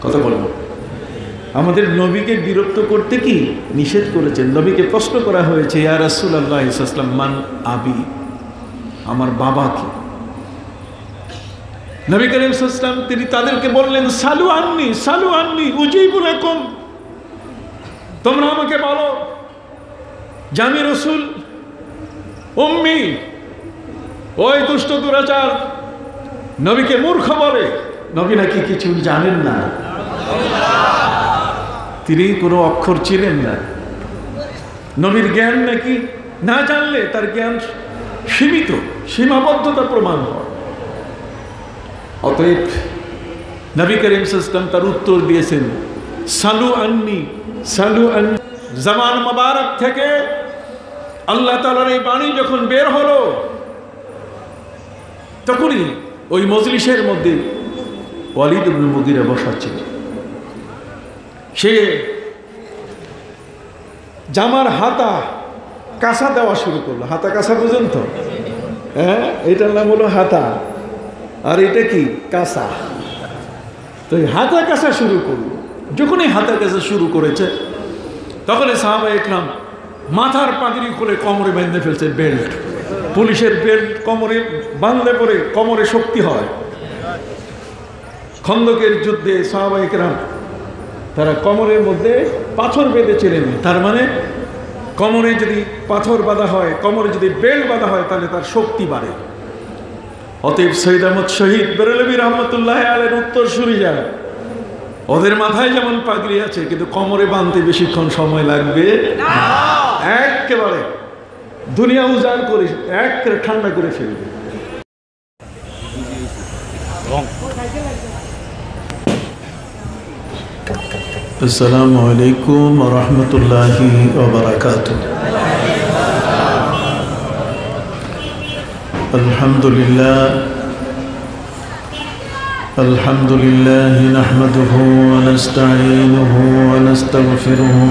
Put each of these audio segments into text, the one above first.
কথা বলুন। আমাদের নবীকে বিরক্ত করতে কি নিষেধ করেছেন? নবীকে প্রশ্ন করা হয়েছে, ইয়া রাসূলুল্লাহ সাল্লাল্লাহু আলাইহি ওয়াসাল্লাম, মান আবি, আমার বাবা কি? নবী করিম সাল্লাল্লাহু আলাইহি ওয়াসাল্লাম তিনি তাদেরকে বললেন, সালু আন্নি উজিবু লাকুম, তোমরা আমাকে বলো যে আমি রাসূল। উম্মি, ওই দুষ্ট দুরাচার নবীকে মূর্খ বলে। নবী নাকি কিছু জানেন না, তিনি কোনো অক্ষর ছিলেন না। নবীর জ্ঞান নাকি না জানলে তার জ্ঞান সীমিত, সীমাবদ্ধতা প্রমাণ হয়। অতএব নবী করিম সাল্লাল্লাহু আলাইহি ওয়াসাল্লাম তার উত্তর দিয়েছেন, সালু আন্নি। জামান মুবারক থেকে আল্লাহ তাআলার এই বাণী যখন বের হলো, তখনই ওই মজলিসের মধ্যে ওয়ালিদ ইবনে মুগীরা বসা ছিল। সে জামার হাতা কাঁসা দেওয়া শুরু করলো। হাতা কাঁসা পর্যন্ত, হ্যাঁ, এটার নাম হলো হাতা, আর এটা কি কাঁসা। তো হাতা কাঁসা শুরু করলো। যখনই হাতা কাঁসা শুরু করেছে, তখন সাহাবায়ে ইকরাম মাথার পাগড়ি খুলে কোমরে বেঁধে ফেলছে, বেল্ট, পুলিশের বেল্ট কোমরে বাঁধলে পরে কোমরে শক্তি হয়। খন্দকের যুদ্ধে সাহাবায়ে ইকরাম তারা কোমরের মধ্যে পাথর বেঁধেছিলেন। তার মানে কোমরে যদি পাথর বাঁধা হয়, কোমরে যদি বেল্ট বাঁধা হয়, তাহলে তার শক্তি বাড়ে। অতএব সৈয়দ আহমদ শহীদ বেরেলভী রহমতুল্লাহ আলাইহির উত্তর শুনি যায়, ওদের মাথায় যেমন পাগড়ি আছে, কিন্তু কোমরে বাঁধতে বেশিক্ষণ সময় লাগবে না। একেবারে দুনিয়া উজাড় করে একেবারে ঠান্ডা করে ফেলবে। আসসালামু আলাইকুম ওয়া রাহমাতুল্লাহি ওয়া বারাকাতুহু। আলহামদুলিল্লাহ নাহমাদুহু ওয়া নাস্তাঈনুহু ওয়া নাস্তাগফিরুহু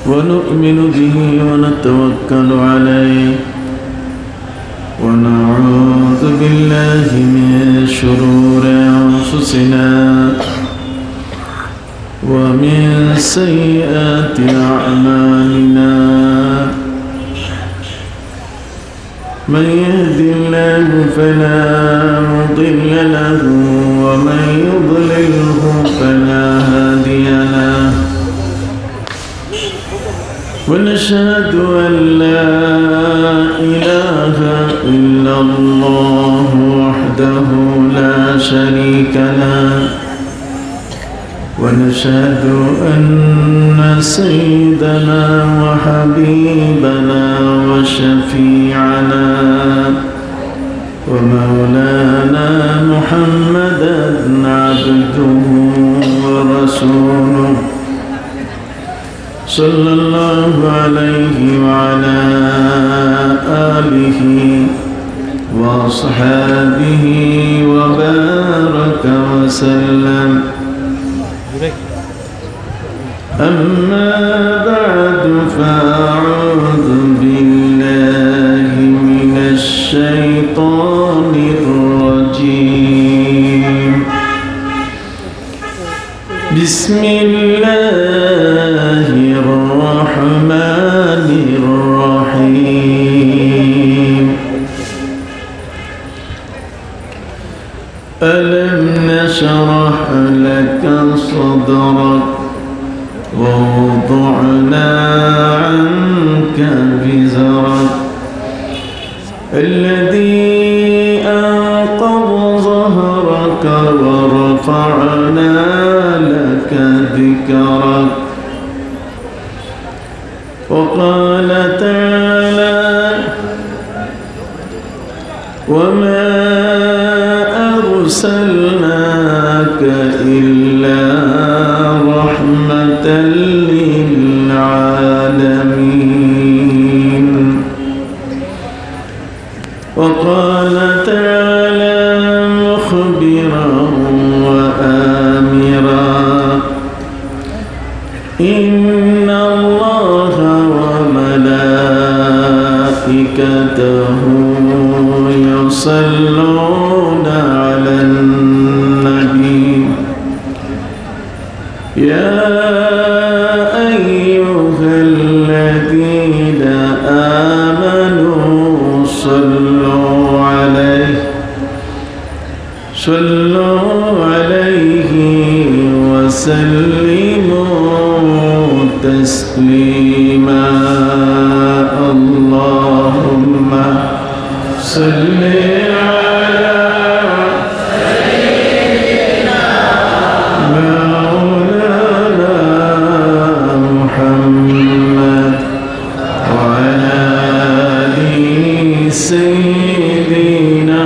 ওয়া নু'মিনু বিহি ওয়া নাতাওয়াক্কালু আলাইহি ওয়া নাউযু বিল্লাহি মিন শুরুরি আনফুসিনা ومن سيئات أعمالنا من يهد الله فلا مضل له ومن يضلله فلا هادي له ونشهد أن لا إله إلا الله وحده لا شريك له ونشهد أن سيدنا وحبيبنا وشفيعنا ومولانا محمدا عبده ورسوله صلى الله عليه وعلى آله وأصحابه وبارك وسلم. أما بعد فأعوذ بالله من الشيطان الرجيم. بسم الله الرحمن الرحيم. ألم نشرح لك صدرك ووضعنا عنك وزرك الذي أنقض ظهرك ورفعنا لك ذكرك. وقال تعالى وما أرسلناك إلا رحمة للعالمين. وقال تعالى مخبرا وآمرا إن الله وملائكته يصلون على النبي يا أيها الذين آمنوا صلوا عليه وسلموا تسليما اللهم صل على سيدنا مولانا محمد وعلى آل سيدنا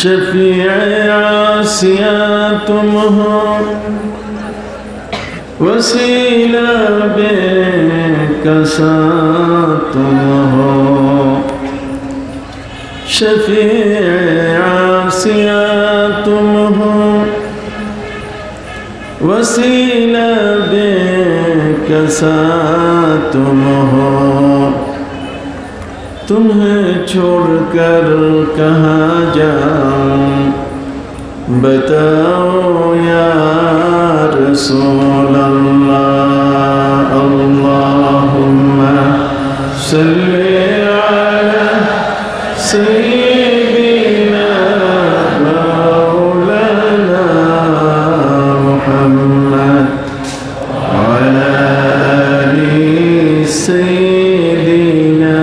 شفيع عاصياتهم وسيلة بك ساتهم شفيع عاصياتهم وسيلة بك ساتهم तुम्हें छोड़कर कहाँ जाऊं बताओ या रसूल अल्लाह अल्लाहुम्मा सल्ली अला सय्यिदिना मौलाना मुहम्मद वअला आलि सय्यिदिना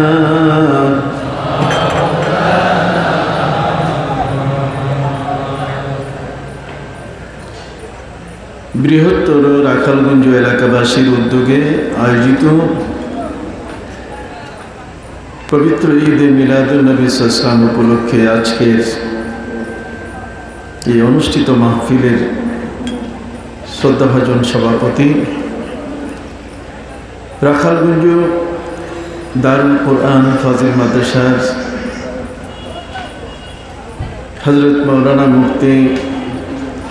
বৃহত্তর রাখালগঞ্জ এলাকাবাসীর উদ্যোগে আয়োজিত পবিত্র ঈদে মিলাদুন নবী সাল্লাল্লাহু উপলক্ষে আজকের এই অনুষ্ঠিত মাহফিলের শ্রদ্ধাভাজন সভাপতি রাখালগঞ্জ দারুল কোরআন ফাজিল মাদ্রাসার হযরত মাওলানা মুফতি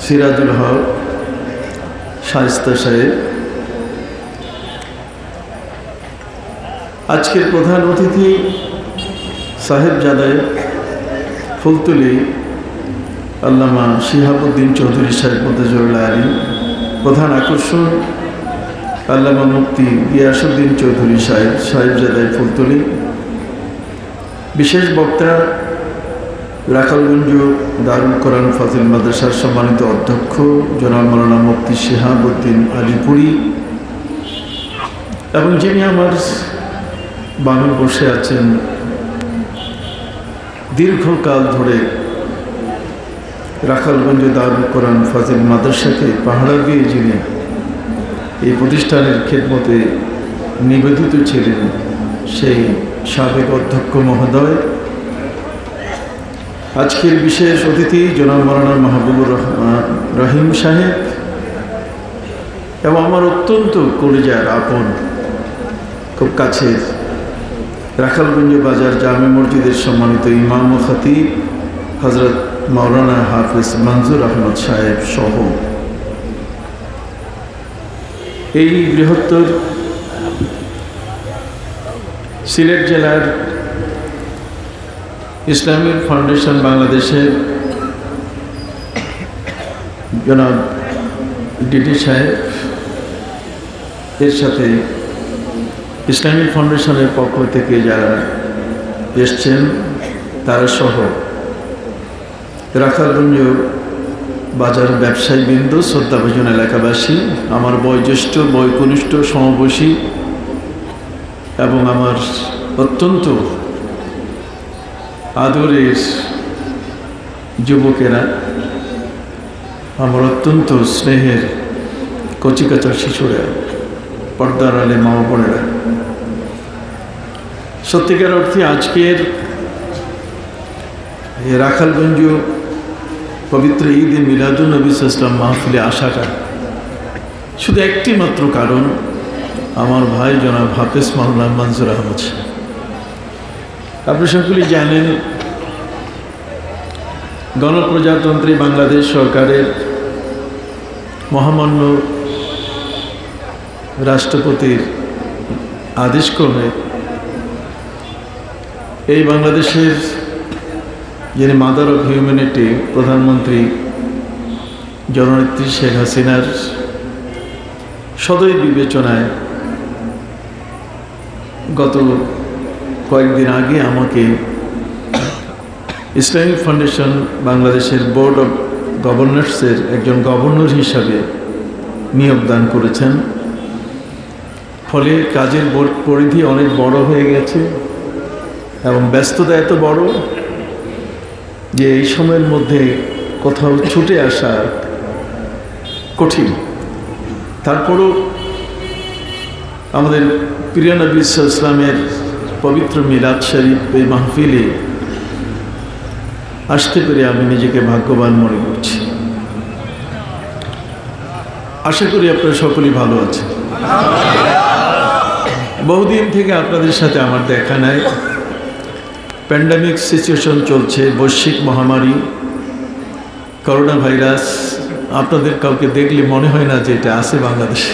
সিরাজুল হক শায়েস্তা সাহেব, আজকের প্রধান অতিথি সাহেবজাদায় ফুলতলি আল্লামা শিহাবুদ্দিন চৌধুরী সাহেব মতাজুল্লাহ আলী, প্রধান আকর্ষণ আল্লামা মুফতি গিয়াসউদ্দিন চৌধুরী সাহেব সাহেবজাদায় ফুলতলি, বিশেষ বক্তা রাখালগঞ্জ দারুল কোরআন ফাজিল মাদ্রাসার সম্মানিত অধ্যক্ষ জনাব মাওলানা মুফতি শিহাবুদ্দিন আলীপুরি এবং যিনি আমার বামে বসে আছেন দীর্ঘকাল ধরে রাখালগঞ্জ দারুল কোরআন ফাজিল মাদ্রাসাকে পাহারা দিয়ে যিনি এই প্রতিষ্ঠানের খেদমতে নিবেদিত ছিলেন সেই সাবেক অধ্যক্ষ মহোদয়, আজকের বিশেষ অতিথি জনাব মাওলানা মাহবুবুর রহিম সাহেব এবং আমার অত্যন্ত কলিজার আপন খুব কাছের রাখালগঞ্জ বাজার জামে মসজিদের সম্মানিত ইমাম ও খতিব হযরত মাওলানা হাফেজ মনজুর আহমদ সাহেব সহ এই বৃহত্তর সিলেট জেলার ইসলামিক ফাউন্ডেশন বাংলাদেশের জনাব ডিডি সাহেব, এর সাথে ইসলামিক ফাউন্ডেশনের পক্ষ থেকে যারা এসছেন তারা সহ রাখালগঞ্জ বাজার ব্যবসায়ীবৃন্দ, শ্রদ্ধাভাজন এলাকাবাসী, আমার বয়োজ্যেষ্ঠ বয়কনিষ্ঠ সমবয়সী এবং আমার অত্যন্ত আদরের যুবকেরা, আমার অত্যন্ত স্নেহের কচিকাচার শিশুরা, পর্দার আলে মা বোনেরা, সত্যিকার অর্থে আজকের রাখালগঞ্জ পবিত্র ঈদে মিলাদুন নবী সাল্লাল্লাহু মাহফিলে আসাটা শুধু একটি মাত্র কারণ, আমার ভাই জনাব হাফেজ মাওলানা মনজুর আহমদ। আপনি সকলেই জানেন গণপ্রজাতন্ত্রী বাংলাদেশ সরকারের মহামান্য রাষ্ট্রপতির আদেশক্রমে এই বাংলাদেশের যিনি মাদার অফ হিউম্যানিটি, প্রধানমন্ত্রী জননেত্রী শেখ হাসিনার সদয় বিবেচনায় গত কয়েকদিন আগে আমাকে ইসলামিক ফাউন্ডেশন বাংলাদেশের বোর্ড অফ গভর্নর্সের একজন গভর্নর হিসাবে নিয়োগ দান করেছেন। ফলে কাজের পরিধি অনেক বড় হয়ে গেছে এবং ব্যস্ততা এত বড় যে এই সময়ের মধ্যে কোথাও ছুটে আসা কঠিন। তারপরও আমাদের প্রিয় নবী সাল্লাল্লাহু আলাইহি ওয়াসাল্লামের পবিত্র মিলাদ শরীফ এই মাহফিলে আসতে পেরে আমি নিজেকে ভাগ্যবান মনে করছি। আশা করি আপনারা সকলেই ভালো আছেন। বহুদিন থেকে আপনাদের সাথে আমার দেখা নাই। প্যান্ডামিক সিচুয়েশন চলছে, বৈশ্বিক মহামারী করোনা ভাইরাস। আপনাদের কাউকে দেখলে মনে হয় না যে এটা আছে বাংলাদেশে,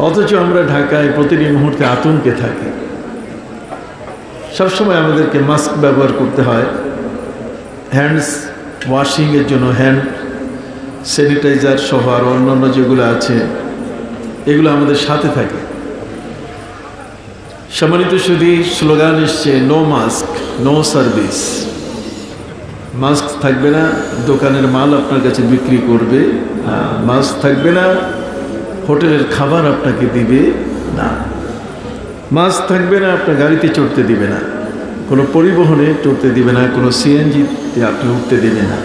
অথচ আমরা ঢাকায় প্রতিটি মুহূর্তে আতঙ্কে থাকি। সবসময় আমাদেরকে মাস্ক ব্যবহার করতে হয়, হ্যান্ডস ওয়াশিংয়ের জন্য হ্যান্ড স্যানিটাইজার সহ আর অন্যান্য যেগুলো আছে এগুলো আমাদের সাথে থাকে। সম্মানিত শুধু স্লোগান এসছে, no mask no service. Mask থাকবে না, দোকানের মাল আপনার কাছে বিক্রি করবে না। মাস্ক থাকবে না, হোটেলের খাবার আপনাকে দিবে না। মাস্ক থাকবে না, আপনার গাড়িতে চড়তে দিবে না, কোনো পরিবহনে চড়তে দিবে না, কোনো সিএনজিতে আপনি উঠতে দিবে না।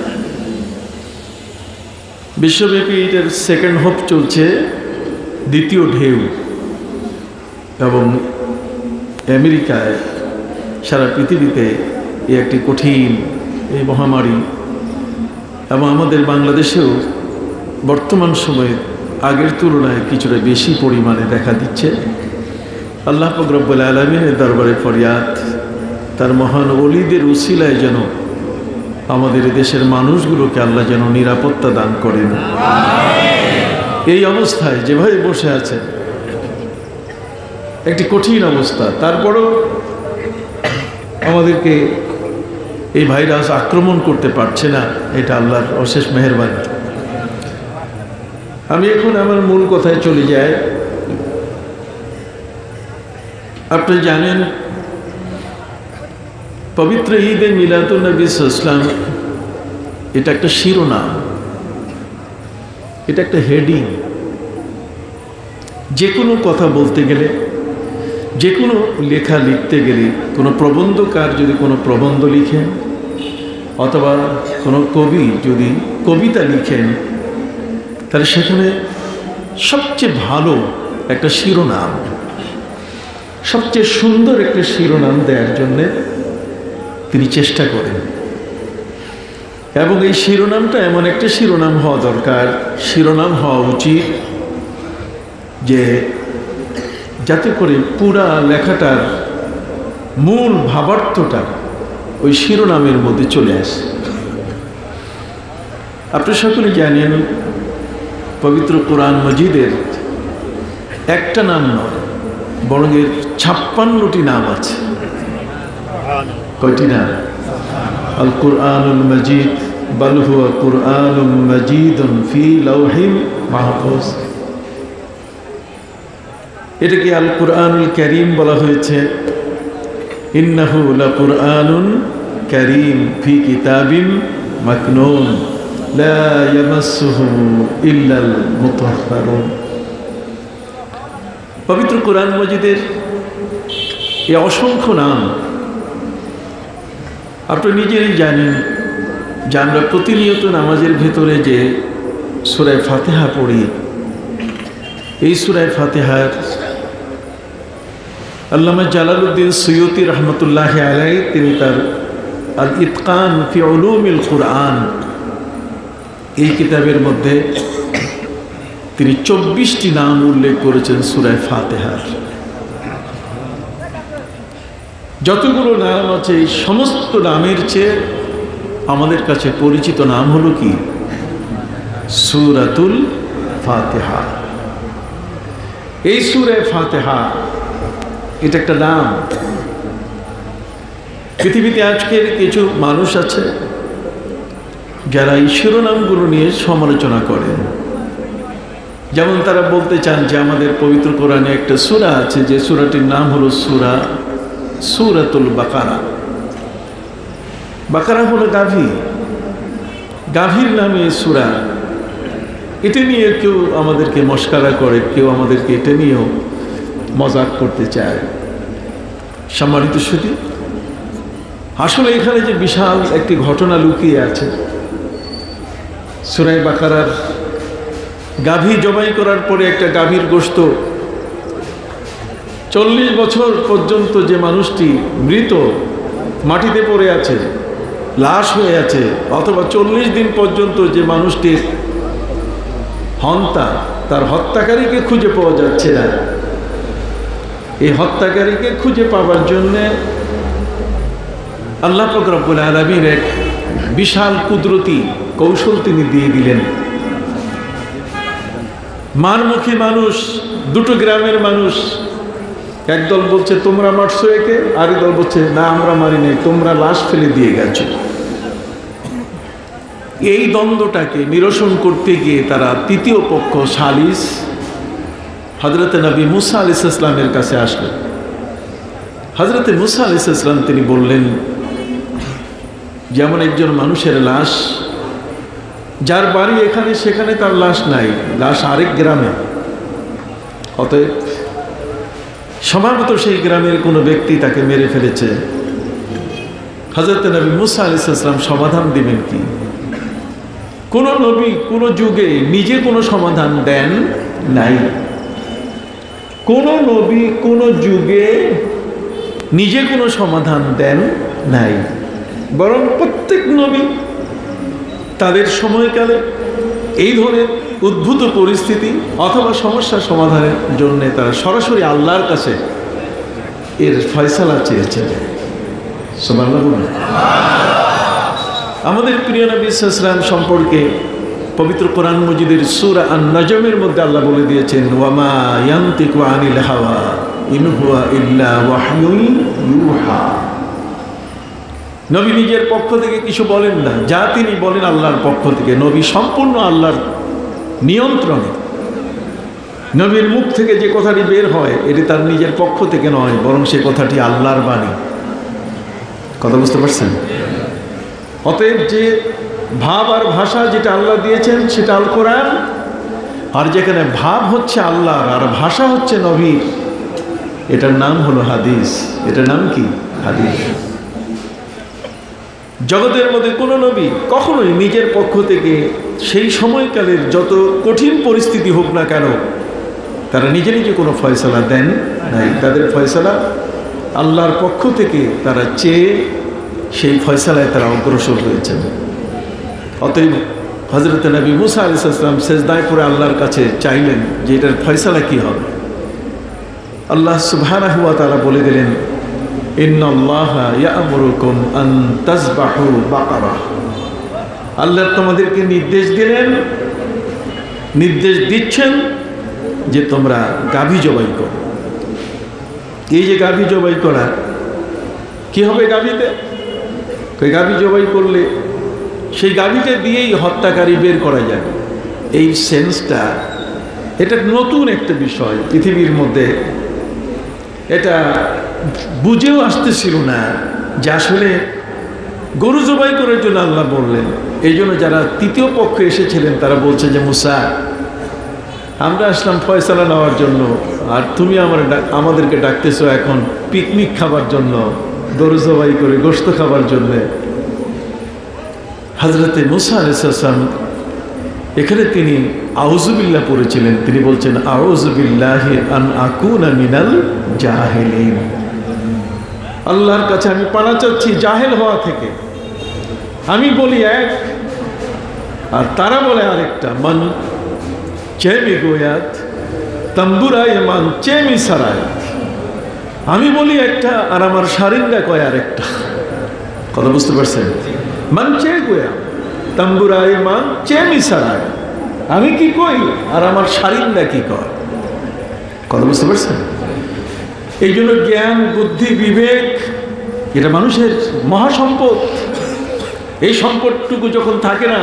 বিশ্বব্যাপী এটার সেকেন্ড হোপ চলছে, দ্বিতীয় ঢেউ। এবং আমেরিকায়, সারা পৃথিবীতে এই একটি কঠিন এই মহামারী এবং আমাদের বাংলাদেশেও বর্তমান সময়ে আগের তুলনায় কিছুটা বেশি পরিমাণে দেখা দিচ্ছে। আল্লাহ পাক রব্বুল আলামিনের দরবারে ফরিয়াদ, তার মহান ওলিদের উসিলায় যেন আমাদের দেশের মানুষগুলোকে আল্লাহ যেন নিরাপত্তা দান করেন। এই অবস্থায় যেভাবে বসে আছে একটি কঠিন অবস্থা, তারপরও আমাদেরকে এই ভাইরাস আক্রমণ করতে পারছে না, এটা আল্লাহর অশেষ মেহেরবানি। আমি এখন আমার মূল কথায় চলে যাই। আপনি জানেন পবিত্র ঈদে মিলাদুন নবী সাল্লাল্লাহু আলাইহি ওয়াসাল্লাম এটা একটা শিরোনাম, এটা একটা হেডিং। যে কোনো কথা বলতে গেলে, যে কোনো লেখা লিখতে গেলে, কোনো প্রবন্ধকার যদি কোনো প্রবন্ধ লিখেন অথবা কোনো কবি যদি কবিতা লিখেন, তাহলে সেখানে সবচেয়ে ভালো একটা শিরোনাম, সবচেয়ে সুন্দর একটা শিরোনাম দেওয়ার জন্যে তিনি চেষ্টা করেন। এবং এই শিরোনামটা এমন একটা শিরোনাম হওয়া দরকার, শিরোনাম হওয়া উচিত যে যাতে করে পুরা লেখাটার মূল ভাবার্থটা ওই শিরোনামের মধ্যে চলে আসে। আপনি সকলে জানেন পবিত্র কোরআন মজিদের একটা নাম নয়, বরং এর 56টি নাম আছে। কয়টি নাম? আল কুরআনুল মজিদ, বাল হুয়া কুরআনুম মজিদুন ফি লাওহিম মাহফুজ। এটাকে আল কুরআনুল কারীম বলা হয়েছে। ইন্নাহু লা কুরআনুন কারীম ফি কিতাবিম মাকনুন লা ইয়ামাসসুহু ইল্লাল মুতাহহারুন। পবিত্র কোরআন মজিদের এই অসংখ্য নাম আপনি নিজেই জানেন যে আমরা প্রতিনিয়ত নামাজের ভেতরে যে সূরা ফাতিহা পড়ি, এই সূরা ফাতিহার আল্লামা জালালউদ্দিন সুয়ুতি রহমতুল্লাহি আলাইহি তিনি তার আল ইতকান ফি উলুমিল কুরআন এই কিতাবের মধ্যে তিনি 24টি নাম উল্লেখ করেছেন সূরা ফাতিহার। যতগুলো নাম আছে এই সমস্ত নামের চেয়ে আমাদের কাছে পরিচিত নাম হলো কি? সূরাতুল ফাতিহা। এই সূরা ফাতিহা এটা একটা নাম, পৃথিবীতে আজকের কিছু মানুষ আছে যারা এই শিরোনামগুলো নিয়ে সমালোচনা করেন। যেমন তারা বলতে চান যে আমাদের পবিত্র কোরআনে একটা সূরা আছে, যে সূরাটির নাম হলো সূরাতুল বাকারা। বাকারা হলো গাভী, গাভীর নামে সূরা। এটা নিয়ে কেউ আমাদেরকে মস্কারা করে, কেউ আমাদেরকে এটা নিয়েও মজাক করতে চায়। সম্মানিত সুধী, আসলে এখানে যে বিশাল একটি ঘটনা লুকিয়ে আছে। সূরা বাকারার গাভী জবাই করার পরে একটা গাভীর গোশত 40 বছর পর্যন্ত যে মানুষটি মৃত মাটিতে পড়ে আছে, লাশ হয়ে আছে, অথবা 40 দিন পর্যন্ত যে মানুষটির হত্যা, তার হত্যাকারীকে খুঁজে পাওয়া যাচ্ছে না। এই হত্যাকারীকে খুঁজে পাওয়ার জন্যে আল্লাহ পাক রব্বুল আলামিন এক বিশাল কুদরতি কৌশল তিনি দিয়ে দিলেন। মারমুখী মানুষ, দুটো গ্রামের মানুষ, একদল বলছে তোমরা মারছো একে, আরেক দল বলছে না আমরা মারি নাই, তোমরা লাশ ফেলে দিয়ে গেছো। এই দ্বন্দ্বটাকে নিরসন করতে গিয়ে তারা তৃতীয় পক্ষ সালিস হযরত নবী মুসা আলাইহিস সালামের কাছে আসলেন। হযরত মুসা আলাইহিস সালাম তিনি বললেন, যেমন একজন মানুষের লাশ, যার বাড়ি এখানে সেখানে তার লাশ নাই, লাশ আরেক গ্রামে, অতএব সম্ভবত সেই গ্রামের কোনো ব্যক্তি তাকে মেরে ফেলেছে। হযরত নবী মুসা আলাইহিস সালাম সমাধান দিবেন কি? কোন নবী কোন যুগে নিজে কোনো সমাধান দেন নাই। কোন নবী কোন যুগে নিজে কোনো সমাধান দেন নাই, বরং প্রত্যেক নবী তাদের সময়কালে এই ধরনের উদ্ভূত পরিস্থিতি অথবা সমস্যা সমাধানের জন্য তারা সরাসরি আল্লাহর কাছে এর ফয়সালা চেয়েছেন। সুবহানাল্লাহ। আমাদের প্রিয় নবী সাল্লাল্লাহু আলাইহি ওয়াসাল্লাম সম্পর্কে পবিত্র কোরআন মজিদের সূরা আন-নাজমের মধ্যে আল্লাহ বলে দিয়েছেন, ওয়ামা ইয়ানতিকু আনিল হাওয়া ইন হুয়া ইল্লা ওয়াহয়ুন ইউহা। নবী নিজের পক্ষ থেকে কিছু বলেন না, যা তিনি বলেন আল্লাহর পক্ষ থেকে। নবী সম্পূর্ণ আল্লাহর নিয়ন্ত্রণে। নবীর মুখ থেকে যে কথাটি বের হয় এটি তার নিজের পক্ষ থেকে নয়, বরং সে কথাটি আল্লাহর বাণী। কথা বুঝতে পারছেন? অতএব যে ভাব আর ভাষা যেটা আল্লাহ দিয়েছেন সেটা আল কোরআন, আর যেখানে ভাব হচ্ছে আল্লাহর আর ভাষা হচ্ছে নবীর, এটার নাম হলো হাদিস। এটার নাম কি? হাদিস। জগতের মধ্যে কোনো নবী কখনোই নিজের পক্ষ থেকে সেই সময়কালের যত কঠিন পরিস্থিতি হোক না কেন তারা নিজে নিজে কোনো ফয়সালা দেন নাই। তাদের ফয়সালা আল্লাহর পক্ষ থেকে তারা চেয়ে সেই ফয়সালায় তারা অগ্রসর হয়েছেন। অতএব হযরত নবী মুসা আলাইহিস সালাম সেজদায় পড়ে আল্লাহর কাছে চাইলেন যে এটার ফয়সালা কি হবে। আল্লাহ সুবহানাহু ওয়া তাআলা বলে দিলেন, ইন্নাল্লাহা ইয়া'মুরুকুম আন তাযবাহু বাকারা। আল্লাহ তোমাদেরকে নির্দেশ দিলেন, নির্দেশ দিচ্ছেন যে তোমরা গাভী জবাই করো। এই যে গাভী জবাই করা, কি হবে গাভীতে? গাভী জবাই করলে সেই গাভীটা দিয়েই হত্যাকারী বের করা যাবে। এই সেন্সটা, এটা নতুন একটা বিষয় পৃথিবীর মধ্যে। এটা বুঝেও আসতেছিল না যে আসলে গরু জবাই করার জন্য আল্লাহ বললেন। এই জন্য যারা তৃতীয় পক্ষে এসেছিলেন তারা বলছে যে মুসা, আমরা আসলাম ফয়সালা নেওয়ার জন্য, আর তুমি আমাদেরকে ডাকতেছো এখন পিকনিক খাবার জন্য, গরু জবাই করে গোশত খাবার জন্যে। হযরতে মুসা আলাইহিস সালাম এখানে তিনি আউযুবিল্লাহ পড়েছিলেন। তিনি বলছেন, আউযু বিল্লাহি আন আকুনা মিনাল জাহিলিন। আল্লাহর কাছে আমি পানা চাচ্ছি জাহেল হওয়া থেকে। আমি বলি এক আর তারা বলে আরেকটা। মান চেমি গোয়াত তাম্বুরায় মান চেমি সারায়। আমি বলি একটা আর আমার সারিন্দা কয় আরেকটা। কথা বুঝতে পারছেন? মান চে গোয়া তাম্বুরায় মান চেমি সারায়। আমি কি কই আর আমার সারিন্দা কি কয়। কথা বুঝতে পারছেন? এই জন্য জ্ঞান বুদ্ধি বিবেক এটা মানুষের মহাসম্পদ। এই সম্পদটুকু যখন থাকে না,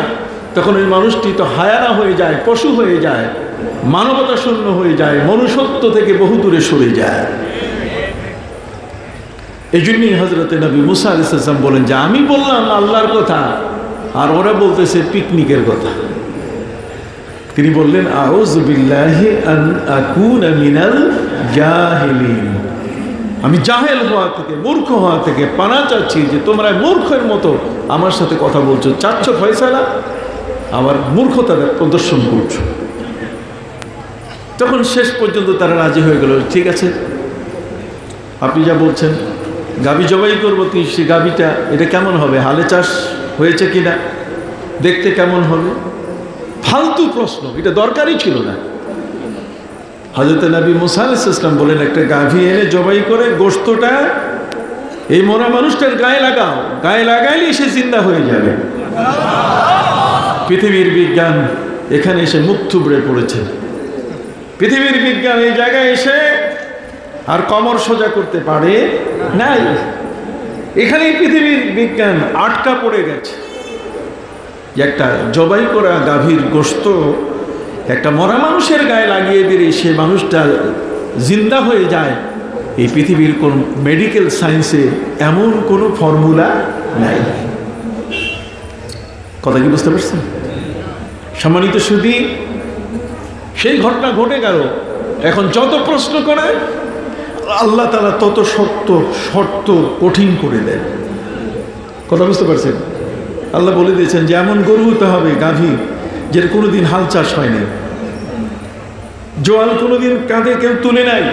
তখন ওই মানুষটি তো হায়ানা হয়ে যায়, পশু হয়ে যায়, মানবতা শূন্য হয়ে যায়, মনুষ্যত্ব থেকে বহু দূরে সরে যায়। এই জন্যই হযরত নবী মুসা আলাইহিস সালাম বলেন যে আমি বললাম আল্লাহর কথা, আর ওরা বলতেছে পিকনিকের কথা। তিনি বললেন আউযু বিল্লাহি আন আকুনা মিনাল জাহিলিন, আমি জাহেল হওয়া থেকে, মূর্খ হওয়া থেকে পানা চাচ্ছি যে তোমরা মূর্খের মতো আমার সাথে কথা বলছো, চাচ্ছ ফয়সালা, আমার মূর্খতা প্রদর্শন করছো। তখন শেষ পর্যন্ত তারা রাজি হয়ে গেল, ঠিক আছে আপনি যা বলছেন, গাভী জবাই করবো, সে গাভীটা এটা কেমন হবে, হালে চাষ হয়েছে কিনা, দেখতে কেমন হবে, ফালতু প্রশ্ন, এটা দরকারই ছিল না। হযরত নবী মুসা আলাইহিস সালাম বলেন একটা গাভী এনে জবাই করে গোশতটা এই মরা মানুষটার গায়ে লাগাও, গায়ে লাগাইলেই সে জিন্দা হয়ে যাবে। পৃথিবীর বিজ্ঞান এখানে এসে মুখ থুবড়ে পড়েছে। পৃথিবীর বিজ্ঞান এই জায়গায় এসে আর কমর সোজা করতে পারে নাই। এখানেই পৃথিবীর বিজ্ঞান আটকা পড়ে গেছে। একটা জবাই করা গাভীর গোশত একটা মরা মানুষের গায়ে লাগিয়ে দিলে সে মানুষটা জিন্দা হয়ে যায়, এই পৃথিবীর কোন মেডিকেল সায়েন্সে এমন কোনো ফর্মুলা নাই। কথা কি বুঝতে পারছেন? সম্মানিত সুধী, সেই ঘটনা ঘটে গেল। এখন যত প্রশ্ন করে আল্লাহ তাআলা তত শর্ত কঠিন করে দেন। কথা বুঝতে পারছেন? আল্লাহ বলে দিয়েছেন যে এমন গরু হতে হবে, গাভী যেটা কোনোদিন হাল চাষ হয়নি, জোয়াল কোনোদিন কাঁধে কেউ তুলে নাই,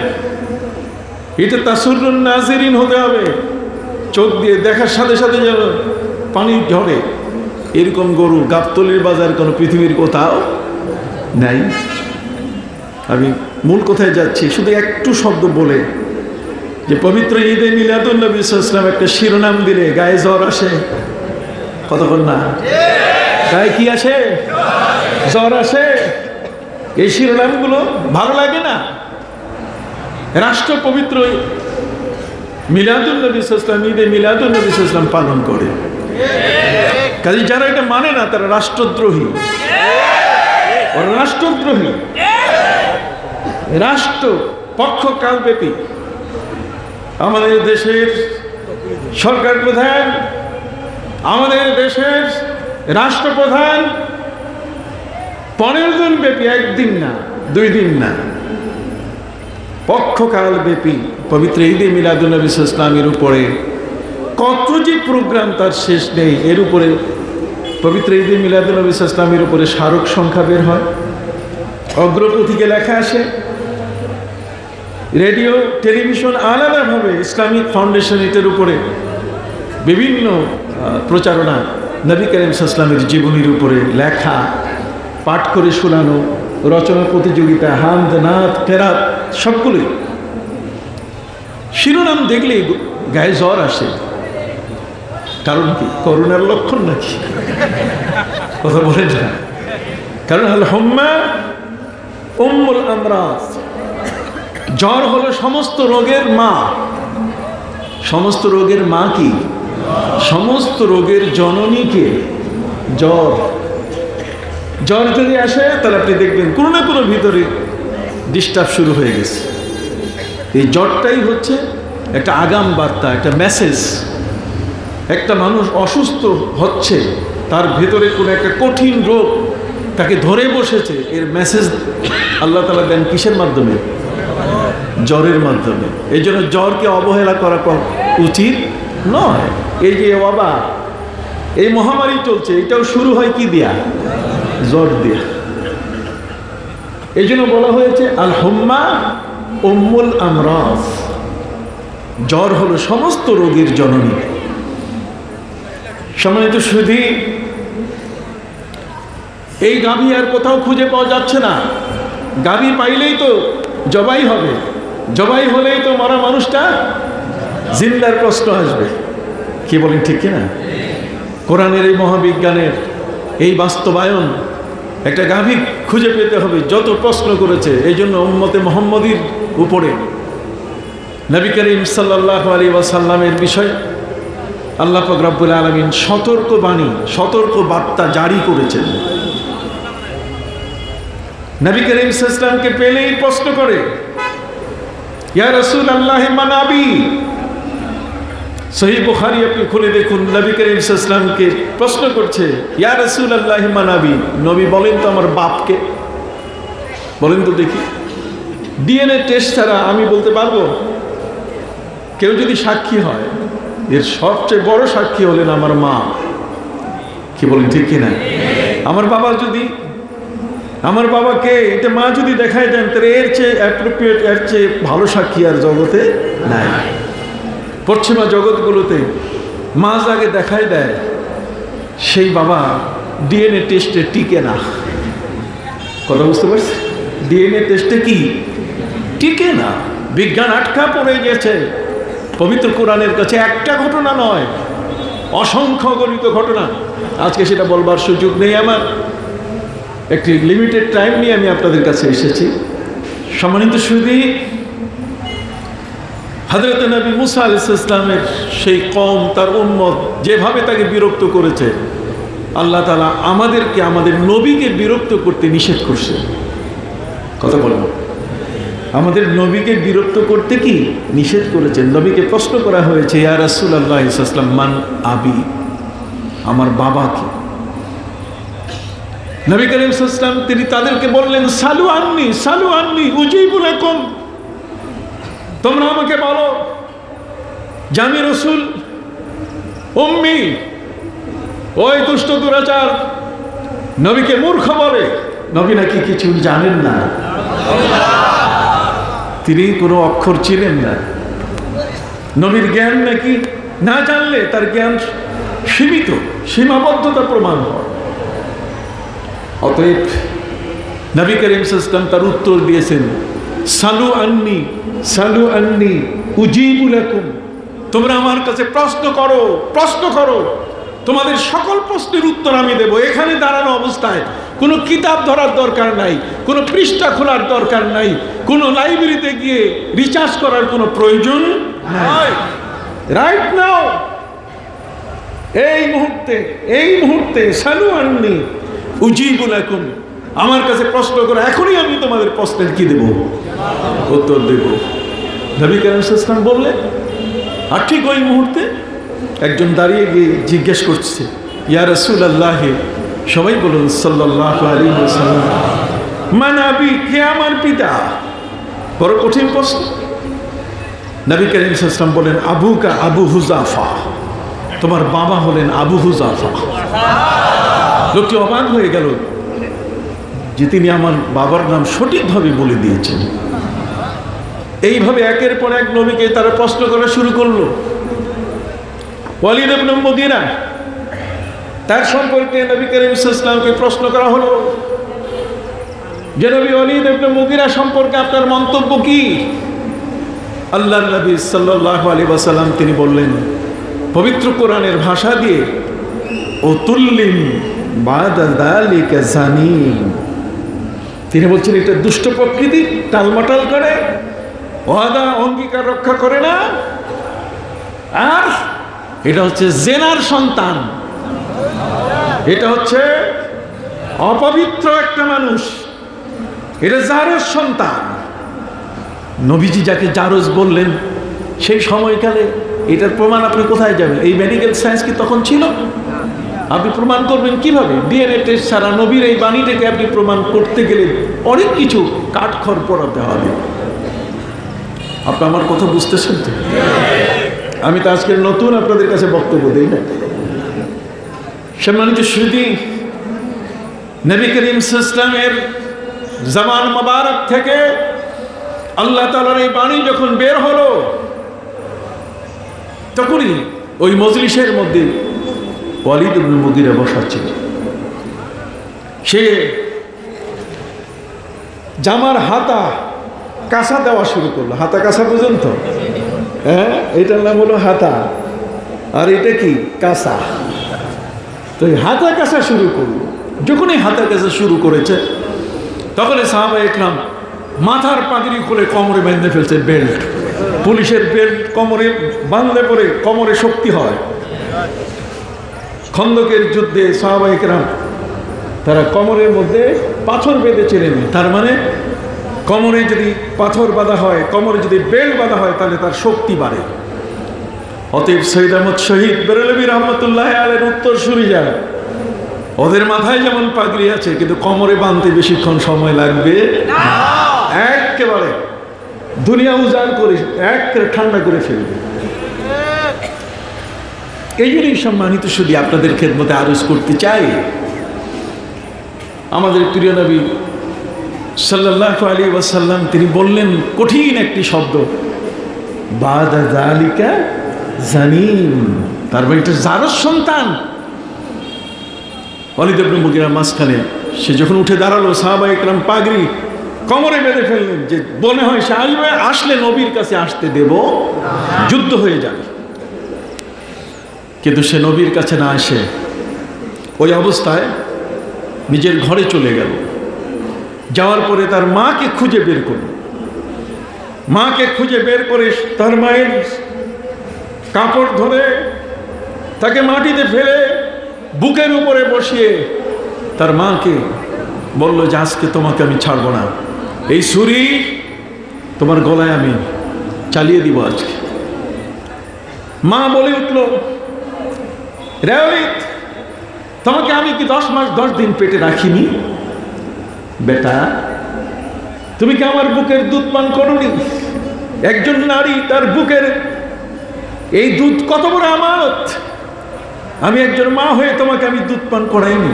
এটা তাসুরুন নাজিরিন হতে হবে, চোখ দিয়ে দেখার সাথে সাথে যেন পানি ঝরে, এরকম গরু গাবতলির বাজার কোনো পৃথিবীর কোথাও নাই। আমি মূল কোথায় যাচ্ছি, শুধু একটু শব্দ বলে যে পবিত্র ঈদে মিলাদুন নবী সাল্লাল্লাহু আলাইহি ওয়াসাল্লাম একটা শিরোনাম দিলে গায়ে জ্বর আসে। কতক্ষণ না গায়ে কি আসে? জ্বর আসে। এই শিরোনামগুলো ভালো লাগে না? রাষ্ট্র পবিত্র মিলাদুন নবী সাল্লাল্লাহু আলাইহি ওয়াসাল্লাম, ঈদে মিলাদুন নবী সাল্লাল্লাহু আলাইহি ওয়াসাল্লাম পালন করে। কাজে যারা এটা মানে না তারা রাষ্ট্রদ্রোহী। ওরা রাষ্ট্রদ্রোহী। রাষ্ট্র পক্ষকালব্যাপী আমাদের দেশের সরকার প্রধান, আমাদের দেশের রাষ্ট্রপ্রধান 15 দিন ব্যাপী, একদিন না, 2 দিন না, পক্ষকালব্যাপী পবিত্র ঈদে মিলাদুন নবী সাল্লাল্লাহু আলাইহি ওয়াসাল্লামের উপরে কত যে প্রোগ্রাম তার শেষ নেই। এর উপরে পবিত্র ঈদে মিলাদুন নবী সাল্লাল্লাহু আলাইহি ওয়াসাল্লামের উপরে স্মারক সংখ্যা বের হয়, অগ্রপথিকে লেখা আসে, রেডিও টেলিভিশন আলাদাভাবে ইসলামিক ফাউন্ডেশন এটার উপরে বিভিন্ন প্রচারণা, নবী করিম সাল্লাল্লাহু আলাইহি ওয়াসাল্লামের জীবনীর উপরে লেখা, পাঠ করে শোনানো, রচনা প্রতিযোগিতা, হামদ, নাত, ফেরাত, সবগুলোই। শিরোনাম দেখলেই গায়ে জ্বর আসে। কারণ কি? করোনার লক্ষণ নাকি? কথা বলেন না। কারণ আল হুম্মা উম্মুল আমরাজ, জ্বর হলো সমস্ত রোগের মা। সমস্ত রোগের মা কি? সমস্ত রোগের জননীকে জ্বর। জ্বর যদি আসে তাহলে আপনি দেখবেন কোনো না কোনো ভিতরে ডিস্টার্ব শুরু হয়ে গেছে। এই জ্বরটাই হচ্ছে একটা আগাম বার্তা, একটা মেসেজ। একটা মানুষ অসুস্থ হচ্ছে, তার ভেতরে কোনো একটা কঠিন রোগ তাকে ধরে বসেছে, এর মেসেজ আল্লাহ তাআলা দেন কিসের মাধ্যমে? জ্বরের মাধ্যমে। এই জন্য জ্বরকে অবহেলা করা উচিত নয়। এই যে বাবা এই মহামারী চলছে, এটাও শুরু হয় কি দিয়া? জ্বর দিয়া। এই জন্য বলা হয়েছে আল হুম্মা উম্মুল আমরাজ, জ্বর হলো সমস্ত রোগের জননী। সম্মানিত সুধী, এই গাভী আর কোথাও খুঁজে পাওয়া যাচ্ছে না। গাভী পাইলেই তো জবাই হবে, জবাই হলেই তো মরা মানুষটা জিন্দার প্রশ্ন আসবে। কি বলেন ঠিক কিনা? কোরআনের এই মহাবিজ্ঞানের এই বাস্তবায়ন, একটা গাভী খুঁজে পেতে হবে, যত প্রশ্ন করেছে। এই জন্য উম্মতে মুহাম্মদীর উপরে নবী করিম সাল্লাল্লাহু আলাইহি ওয়াসাল্লামের বিষয় আল্লাহ পাক রব্বুল আলামিন সতর্ক বার্তা জারি করেছেন। নবী করিম সাল্লাল্লাহু আলাইহি ওয়াসাল্লামকে পেলেই প্রশ্ন করে, ইয়া রাসূলুল্লাহ মান আবি। সহিহ বুখারী আপনি খুলে দেখুন, নবী করিম সাল্লাল্লাহু আলাইহি ওয়াসাল্লামকে প্রশ্ন করছে, ইয়া রাসূলুল্লাহ মান আবি, নবী বলেন তো আমার বাপকে, বলেন তো দেখি। ডিএনএ টেস্ট ছাড়া আমি বলতে পারবো? কেউ যদি সাক্ষী হয়, এর সবচেয়ে বড় সাক্ষী হলেন আমার মা। কি বলেন, ঠিক কিনা? আমার বাবা যদি, আমার বাবাকে এটা মা যদি দেখায় দেন, তাহলে এর চেয়ে অ্যাপ্রোপ্রিয়েট, এর চেয়ে ভালো সাক্ষী আর জগতে নাই। পশ্চিমা জগৎগুলোতে মা যাকে দেখায় দেয়, সেই বাবা ডিএনএ টেস্টে টিকে না। কথা বুঝতে পারছি? ডিএনএ টেস্টে কি টিকে না, বিজ্ঞান আটকা পড়ে গেছে। পবিত্র কোরআনের কাছে একটা ঘটনা নয়, অসংখ্য গণিত ঘটনা। আজকে সেটা বলবার সুযোগ নেই আমার, একটি লিমিটেড টাইম নিয়ে আমি আপনাদের কাছে এসেছি। সম্মানিত সুধী, হযরত নবী মুসা আলাইহিস সালামের সেই কওম, তার উম্মত যেভাবে তাকে বিরক্ত করেছে, আল্লাহ তাআলা আমাদেরকে, আমাদের নবীকে বিরক্ত করতে নিষেধ করছে। কথা বলুন, আমাদের নবীকে বিরক্ত করতে কি নিষেধ করেছেন? নবীকে প্রশ্ন করা হয়েছে, ইয়া রাসূলুল্লাহ সাল্লাল্লাহু আলাইহি ওয়াসাল্লাম মান আবি, আমার বাবা কি? নবী করিম সাল্লাল্লাহু আলাইহি ওয়াসাল্লাম তিনি তাদেরকে বললেন, সালু আন্নি উজিবু লাকুম, তোমরা আমাকে বলো যে আমি রাসূল। উম্মি, ওই দুষ্ট দুরাচার নবীকে মূর্খ বলে। নবী নাকি কিছু জানেন না, তিনি কোনো অক্ষর চিনেন না। নবীর জ্ঞান নাকি না জানলে তার জ্ঞান সীমিত, সীমাবদ্ধতা প্রমাণ হয়। অতএব নবী করিম সাল্লাল্লাহু আলাইহি ওয়াসাল্লাম তার উত্তর দিয়েছেন, সালু আন্নি উজিবু লাকুম, তোমরা আমার কাছে প্রশ্ন করো, তোমাদের সকল প্রশ্নের উত্তর আমি দেব। এখানে দাঁড়ানো অবস্থায় কোনো কিতাব ধরার দরকার নাই, কোনো পৃষ্ঠা খোলার দরকার নাই, কোনো লাইব্রেরিতে গিয়ে রিসার্চ করার কোনো প্রয়োজন নাই। রাইট নাও, এই মুহূর্তে সালু আন্নি উজিবু লাকুম, আমার কাছে প্রশ্ন করো, এখনই আমি তোমাদের প্রশ্নের কি দেব, উত্তর দেব। নবী করিম সাল্লাল্লাহু আলাইহি ওয়াসাল্লাম বললেন। আর ঠিক ওই মুহূর্তে একজন দাঁড়িয়ে গিয়ে জিজ্ঞেস করছে, ইয়া রাসূলুল্লাহ, সবাই বলুন সাল্লাল্লাহু আলাইহি ওয়াসাল্লাম, মান আবি, কে আমার পিতা? বড় কঠিন প্রশ্ন। নবী করিম সাল্লাল্লাহু আলাইহি ওয়াসাল্লাম বলেন, আবুকা আবু হুযাফা, তোমার বাবা হলেন আবু হুযাফা। লোকটি অবাক হয়ে গেল যে তিনি আমার বাবার নাম সঠিকভাবে বলে দিয়েছেন। এইভাবে একের পর এক নবীকে তারা প্রশ্ন করা শুরু করলো। ওয়ালিদ ইবনে মুগীরা, তার সম্পর্কে নবী করিম সাল্লাল্লাহু আলাইহি ওয়াসাল্লামকে প্রশ্ন করা হলো যে নবী ওয়ালিদ ইবনে মুগীরা সম্পর্কে আপনার মন্তব্য কি? আল্লাহর নবী সাল্লাল্লাহু আলাইহি ওয়াসাল্লাম তিনি বললেন পবিত্র কোরআনের ভাষা দিয়ে, উতুল্লিম বাদা যালিকা জানিম, তিনি বলছেন এটা দুষ্ট প্রকৃতি, টালমাটাল করে, ওয়াদা অঙ্গীকার রক্ষা করে না, আর এটা হচ্ছে জেনার সন্তান, এটা হচ্ছে অপবিত্র একটা মানুষ, এটা জারজ সন্তান। নবীজি যাকে জারজ বললেন, সেই সময়কালে এটার প্রমাণ আপনি কোথায় যাবেন? এই মেডিকেল সায়েন্স কি তখন ছিল? আপনি প্রমাণ করবেন কিভাবে? ডিএনএ টেস্ট ছাড়া নবীর এই বাণীটাকে আপনি প্রমাণ করতে গেলে অনেক কিছু কাঠখড় পোড়াতে হবে। আপনি আমার কথা বুঝতেছেন তো? আমি তো আজকের নতুন আপনাদের কাছে বক্তব্য দিই না। সম্মানিত সুধী, নবী করিম সাল্লাল্লাহু আলাইহি ওয়াসাল্লামের জামান মোবারক থেকে আল্লাহ তাআলার এই বাণী যখন বের হলো, তখনই ওই মজলিসের মধ্যে ওয়ালিদ ইবনে মুগীরা বসা ছিল। সে জামার হাতা কাঁসা দেওয়া শুরু করলো। হাতা কাঁসা পর্যন্ত, হ্যাঁ, এটার নাম হলো হাতা, আর এটা কি কাঁসা। তো হাতা কাঁসা শুরু করলো। যখনই হাতা কাঁসা শুরু করেছে, তখন সাহাবা ইকরাম মাথার পাগড়ি খুলে কোমরে বেঁধে ফেলছে, বেল্ট, পুলিশের বেল্ট কোমরে বাঁধলে পরে কোমরে শক্তি হয়, খন্দকের যুদ্ধে সাহাবায়ে কেরাম তারা কোমরের মধ্যে পাথর বেঁধেছিলেন। তার মানে কোমরে যদি পাথর বাঁধা হয়, কোমরে যদি বেল্ট বাঁধা হয়, তাহলে তার শক্তি বাড়ে। অতএব সৈয়দ আহমদ শহীদ বেরেলভী রহমতুল্লাহ আলাইহির উত্তরসূরি যারা, ওদের মাথায় যেমন পাগড়ি আছে, কিন্তু কোমরে বাঁধতে বেশিক্ষণ সময় লাগবে না, একেবারে দুনিয়া উজাড় করে একেবারে ঠান্ডা করে ফেলবে। এই জন্যই সম্মানিত শুধু আপনাদের খেদমতে আরজ করতে চাই, আমাদের প্রিয় নবী সাল্লাল্লাহু আলাইহি ওয়াসাল্লাম তিনি বললেন কঠিন একটি শব্দ, বাদা যালিকা জানিম, তার মানে এটা জারজ সন্তান। ওয়ালিদ ইবনে মুগীরা মাঝখানে, সে যখন উঠে দাঁড়ালো, সাহাবায়ে কেরাম পাগড়ি কোমরে বেঁধে ফেললেন, যে মনে হয় সে আসবে, আসলে নবীর কাছে আসতে দেব, যুদ্ধ হয়ে যাবে। কিন্তু সে নবীর কাছে না এসে ওই অবস্থায় নিজের ঘরে চলে গেল। যাওয়ার পরে তার মাকে খুঁজে বের করল, মাকে খুঁজে বের করে তার মায়ের কাপড় ধরে তাকে মাটিতে ফেলে বুকের উপরে বসিয়ে তার মাকে বলল যে আজকে তোমাকে আমি ছাড়বো না, এই ছুরি তোমার গলায় আমি চালিয়ে দিব আজকে। মা বলে উঠল, রে ওয়ালিদ, তোমাকে আমি কি 10 মাস 10 দিন পেটে রাখিনি? বেটা, তুমি কি আমার বুকের দুধ পান করোনি? একজন নারী তার বুকের এই দুধ কত বড় আমানত, আমি একজন মা হয়ে তোমাকে আমি দুধ পান করাইনি?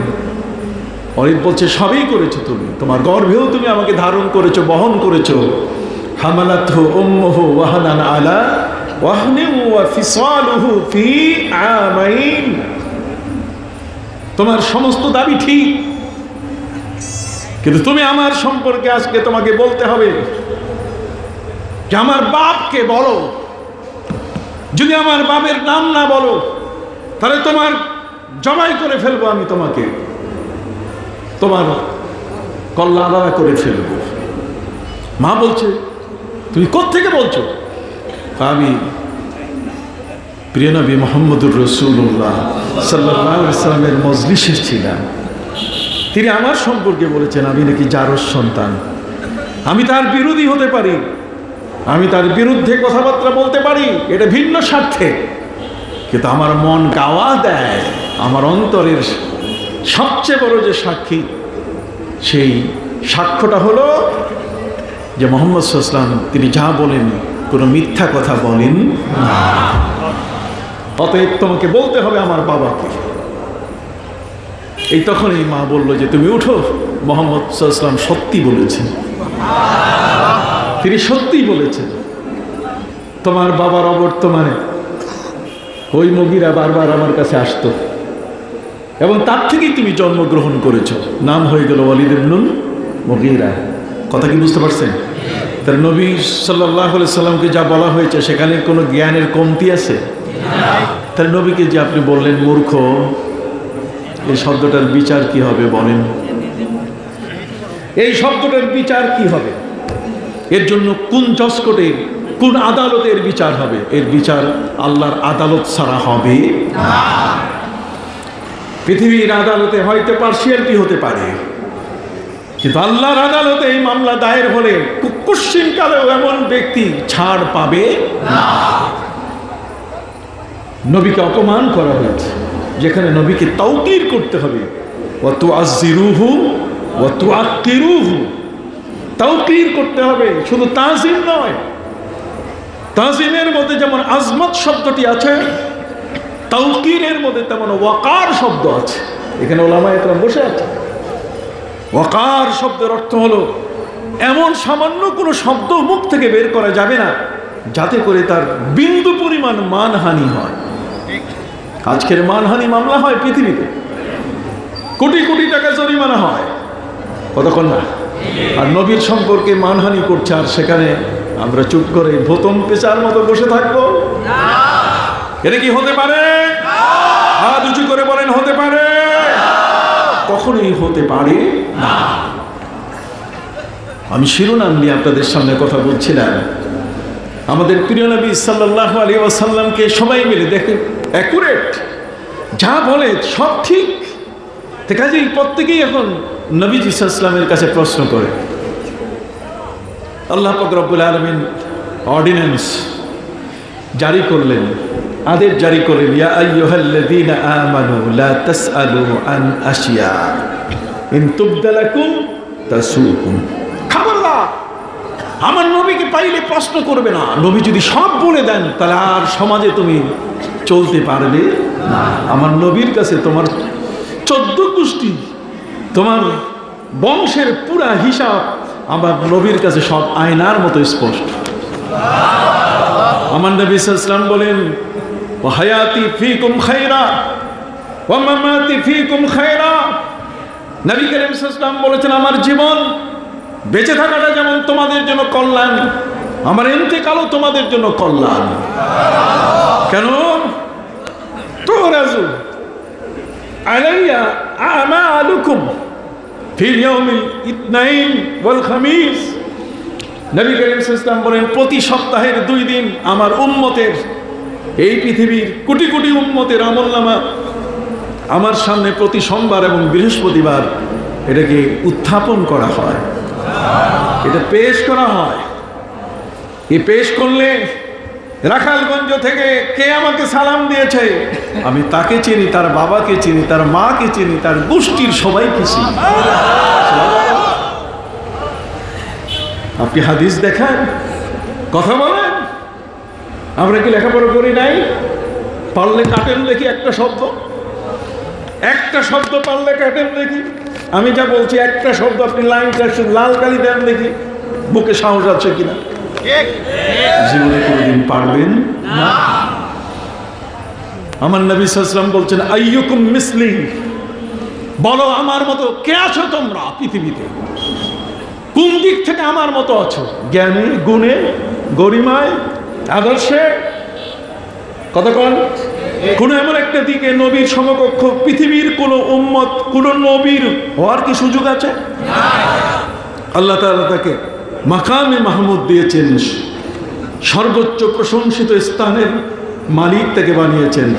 ওয়ালিদ বলছে, সবই করেছো তুমি, তোমার গর্ভেও তুমি আমাকে ধারণ করেছো, বহন করেছো। হামালাতহু উম্মুহু ওয়াহানান আলা ওয়াহনিন ওয়া ফিসালুহু ফি আমাইন। তোমার সমস্ত দাবি ঠিক, কিন্তু তুমি আমার সম্পর্কে আজকে তোমাকে বলতে হবে যে আমার বাপকে বলো। যদি আমার বাপের নাম না বলো, তাহলে তোমার জবাই করে ফেলবো, আমি তোমাকে তোমার কল্লা আলাদা করে ফেলবো। মা বলছে, তুমি কোত্থেকে বলছো? আমি প্রিয় নবী মুহাম্মদুর রাসূলুল্লাহ সাল্লাল্লাহু আলাইহি ওয়াসাল্লামের মজলিসে ছিলাম, তিনি আমার সম্পর্কে বলেছেন আমি নাকি জারজ সন্তান। আমি তার বিরোধী হতে পারি, আমি তার বিরুদ্ধে কথাবার্তা বলতে পারি, এটা ভিন্ন স্বার্থে, কিন্তু আমার মন গাওয়া দেয়, আমার অন্তরের সবচেয়ে বড় যে সাক্ষী, সেই সাক্ষ্যটা হলো যে মুহাম্মদ সাল্লাল্লাহু আলাইহি ওয়াসাল্লাম তিনি যা বলেন কোনো মিথ্যা কথা বলেন না। অতএব তোমাকে বলতে হবে আমার বাবাকে। এই তখন এই মা বলল যে তুমি উঠো, মুহাম্মদ সাল্লাল্লাহু আলাইহি ওয়াসাল্লাম সত্যি বলেছেন, তিনি সত্যিই বলেছেন। তোমার বাবার অবর্তমানে ওই মুগীরা বারবার আমার কাছে আসতো, এবং তার থেকেই তুমি জন্মগ্রহণ করেছো, নাম হয়ে গেল ওয়ালিদ ইবনে মুগীরা। কথা কি বুঝতে পারছেন? তার নবী সাল্লাল্লাহু আলাইহি সাল্লামকে যা বলা হয়েছে সেখানে কোনো জ্ঞানের কমতি আছে? তার নবীকে যে আপনি বললেন মূর্খ, এই শব্দটার বিচার কি হবে বলেন? এই শব্দটার বিচার কি হবে? এর জন্য কোন জজ কোর্টে, কোন আদালতের বিচার হবে? এর বিচার আল্লাহর আদালত ছাড়া হবে না। পৃথিবীর আদালতে হয়তো পার্সিয়ালিটি হতে পারে, কিন্তু আল্লাহর আদালতে এই মামলা দায়ের হলে কুশ্চিনকালেও এমন ব্যক্তি ছাড় পাবে না। নবীকে অপমান করা হয়েছে, যেখানে নবীকে তাওকীর করতে হবে। ওয়া তুআজ্জিরুহু ওয়া তুআক্কিরুহু, তাওকীর করতে হবে, শুধু তাজিম নয়। তাজিমের মধ্যে যেমন আজমত শব্দটি আছে, তাওকীরের মধ্যে তেমন ওয়াকার শব্দ আছে। এখানে ওলামায়ে কেরাম বসে আছে। ওয়াকার শব্দের অর্থ হলো এমন সামান্য কোনো শব্দ মুখ থেকে বের করা যাবে না যাতে করে তার বিন্দু পরিমাণ মানহানি হয়। আজকের মানহানি মামলা হয় পৃথিবীতে, কোটি কোটি টাকা জরিমানা হয়, কতক্ষণ না? আর নবীর সম্পর্কে মানহানি করছে, আর সেখানে আমরা চুপ করে ভোতম পেঁচার মতো বসে থাকবো? এটা কি হতে পারে? হাত উঁচু করে বলেন, হতে পারে? কখনোই হতে পারে না। আমি শিরোনাম নিয়ে আপনাদের সামনে কথা বলছিলাম আমাদের প্রিয় নবী সাল্লাল্লাহু আলাইহি ওয়াসাল্লামকে সবাই মিলে দেখে অ্যাকুরেট, যা বলে সব ঠিক। কাজেই প্রত্যেকেই এখন নবীজি সাল্লাল্লাহু আলাইহি ওয়াসাল্লামের কাছে প্রশ্ন করে। আল্লাহ পাক রব্বুল আলামিন অর্ডিন্যান্স জারি করলেন, আদেশ জারি করলেন, ইয়া আইয়ুহাল্লাযীনা আমানু লা তাসআলু আন আশিয়া ইন তুবদা লাকুম তাসুকুম। খবরদার, আমার নবীকে পাইলে প্রশ্ন করবে না। নবী যদি সব বলে দেন তাহলে আর সমাজে তুমি চলতে পারবে না। আমার নবীর কাছে তোমার 14 গোষ্ঠী, তোমার বংশের পুরা হিসাব আমার নবীর কাছে সব আয়নার মতো স্পষ্ট। আমার নবী সাল্লাল্লাহু আলাইহি ওয়াসাল্লাম বলেন, ওয়া হায়াতি ফীকুম খায়রা ওয়া মামাতি ফীকুম খায়রা। নবী করিম সাল্লাল্লাহু আলাইহি ওয়াসাল্লাম বলেছেন, আমার জীবন বেঁচে থাকাটা যেমন তোমাদের জন্য কল্যাণ, আমার ইন্তেকালও তোমাদের জন্য কল্যাণ। কেন? তুরাজু আলাইয়া আমালুকুম ফিল ইয়াউমিল ইতনাইন ওয়াল খামিস। নবী করিম সাল্লাল্লাহু আলাইহি ওয়াসাল্লাম বলেন, প্রতি সপ্তাহের 2 দিন আমার উম্মতের, এই পৃথিবীর কোটি কোটি উম্মতের আমলনামা আমার সামনে প্রতি সোমবার এবং বৃহস্পতিবার এটাকে উত্থাপন করা হয়, এটা পেশ করা হয়। এই পেশ করলে রাখালগঞ্জ থেকে কে আমাকে সালাম দিয়েছে, আমি তাকে চিনি, তার বাবাকে চিনি, তার মাকে চিনি, তার গোষ্ঠীর সবাইকে চিনি। আপনি হাদিস দেখান, কথা বলেন, আমরা কি লেখাপড়া করি নাই? পারলে কাটেন দেখি একটা শব্দ, একটা শব্দ পারলে কাটেন দেখি। আমি যা বলছি একটা শব্দ আপনি লাল কালি দেন দেখি, বুকে সাহস আছে কিনা। জীবনে কোনদিন পারবেন না। আমার নবী সাল্লাল্লাহু আলাইহি ওয়াসাল্লাম বলছেন, আইয়ুকুম মিসলি, বলো আমার মতো কে আছো তোমরা পৃথিবীতে, কোন দিক থেকে আমার মতো আছো, জ্ঞানে, গুণে, গরিমায়, আদর্শে, কথা কোন কোন এমন একটা দিকে নবীর সমকক্ষ পৃথিবীর কোন উম্মত, কোন নবীর হওয়ার কি সুযোগ আছে? আল্লাহ তাআলা তাকে মাকামে মাহমুদ দিয়েছেন, সর্বোচ্চ প্রশংসিত স্থানের মালিক তাকে বানিয়েছেন।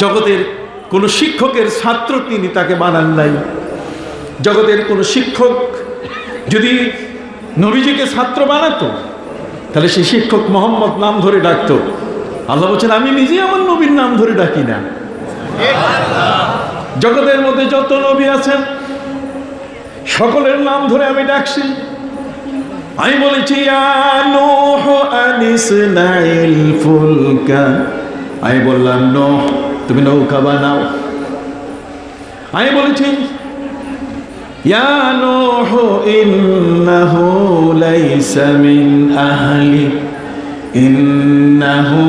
জগতের কোন শিক্ষকের ছাত্র তিনি তাকে বানান নাই। জগতের কোন শিক্ষক যদি নবীজিকে ছাত্র বানাতো তাহলে সেই শিক্ষক মোহাম্মদ নাম ধরে ডাকতো। আল্লাহ বলছেন, আমি নিজে আমার নবীর নাম ধরে ডাকি না। জগতের মধ্যে যত নবী আছেন সকলের নাম ধরে আমি ডাকছি। আমি বলেছি, ইয়া নূহ আনিসনাইল ফুলকা, আমি বললাম নূহ তুমি নৌকা বানাও। আমি বলেছি, ইয়া নূহ ইন্নাহু লাইসা মিন আহলি ইন্নাহু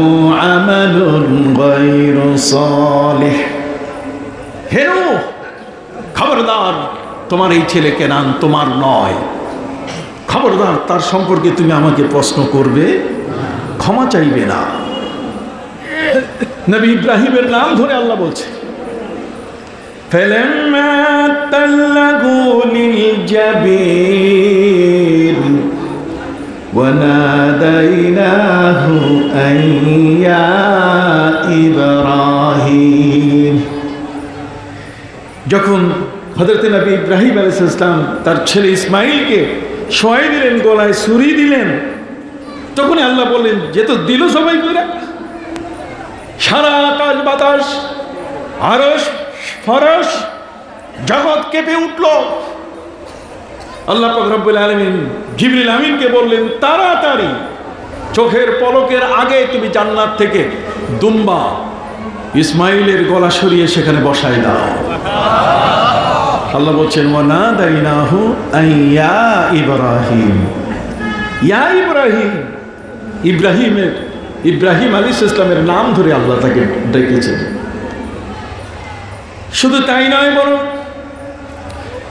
আমালুন গায়রু সালিহ। হে নূহ, খবরদার, তোমার এই ছেলে কেনান তোমার নয়। খবরদার, তার সম্পর্কে তুমি আমাকে প্রশ্ন করবে, ক্ষমা চাইবে না। নবী ইব্রাহিমের নাম ধরে আল্লাহ বলছে, ফালাম্মা তাল্লাগু লিলজাবিন ওয়া নাদাইনাহু আইয়া ইব্রাহিম। যখন হযরত নবী ইব্রাহিম আলাইহিস সালাম তার ছেলে ইসমাঈলকে শোয়াই দিলেন, গলায় ছুরি দিলেন, তখনই আল্লাহ বললেন, যে তো দিল সবাই কইরা, সারা আকাশ বাতাস, আরশ ফরশ, জগৎ কেঁপে উঠল। আল্লাহ পাক রব্বুল আলামিন জিবরিল আমিনকে বললেন, তাড়াতাড়ি চোখের পলকের আগে তুমি জান্নাত থেকে দুম্বা ইসমাইলের গলা সরিয়ে সেখানে বসায় দাও। আল্লাহ বলছেন, ওয়া নাদাইনাহু আইয়া ইব্রাহিম, ইয়া ইব্রাহিম। ইব্রাহিম আলাইহিস সালামের নাম ধরে আল্লাহ তাকে ডেকেছেন। শুধু তাই নয়, বরং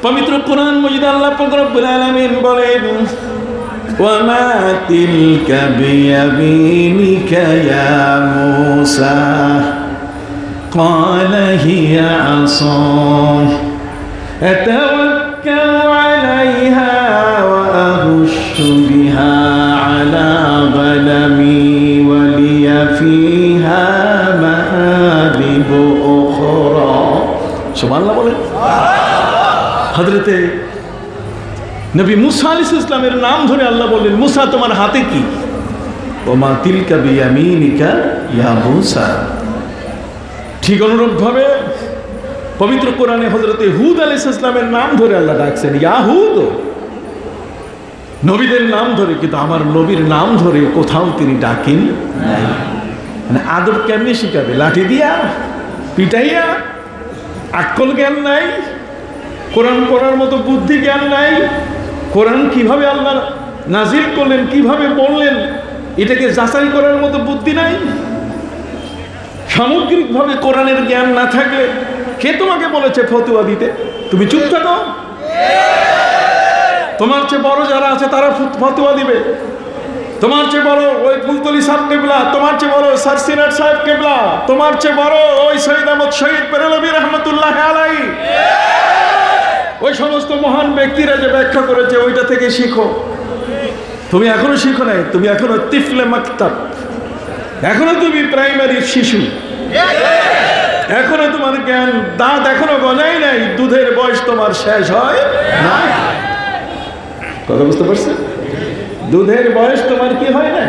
পবিত্র কোরআন মজিদে আল্লাহ পাক রব্বুল আলামিন বলেন, ওয়া মা তিলকা বিয়ামিনিকা ইয়া মূসা ক্বালা হিয়া আসায় أتوكل عليها وأهش بها على غنمي সুবহানাল্লাহ বলেন। হযরতে নবী মুসা আলাইহিস সালামের নাম ধরে আল্লাহ বললেন, মুসা তোমার হাতে কি? ওমা তিলকা বিয়ামিনিকা ইয়া মুসা। ঠিক অনুরূপভাবে পবিত্র কোরআনে হযরতে হুদ আলাইহিস সালামের নাম ধরে আল্লাহ ডাকছেন, ইয়া হুদ। নবীদের নাম ধরে, কিন্তু আমার নবীর নাম ধরে কোথাও তিনি ডাকেন নাই। মানে আদব কেমনি শিখাবে? লাঠি দিয়া, পিটাইয়া? আক্কল জ্ঞান নাই, কোরআন পড়ার মতো বুদ্ধি জ্ঞান নাই, কোরআন কিভাবে আল্লাহ নাজিল করলেন, কিভাবে বললেন, এটাকে যাচাই করার মতো বুদ্ধি নাই। সামগ্রিকভাবে কোরআনের জ্ঞান না থাকলে কে তোমাকে বলেছে ফতোয়া দিতে? তুমি চুপ থাকো। তোমার চেয়ে বড় যারা আছে তারা ফতোয়া দিবে। তোমার চেয়ে বড় ওই ফুলতলি সাহেব কেবলা, তোমার চেয়ে বড় স্যার সিনাট সাহেব কেবলা, তোমার চেয়ে বড় ওই সৈয়দ আহমদ শহীদ বেরলভী রহমতুল্লাহ আলাইহি, ওই সমস্ত মহান ব্যক্তিরা যে ব্যাখ্যা করেছে ওইটা থেকে শিখো। তুমি এখনো শিখো নাই, তুমি এখনো তিফলে মাকতাব, এখনো তুমি প্রাইমারি শিশু, এখনো তোমার জ্ঞান দাঁত এখনো গজাই নাই, দুধের বয়স তোমার শেষ হয় না। কথা বুঝতে পারছেন? দুধের বয়স তোমার কি হয় না,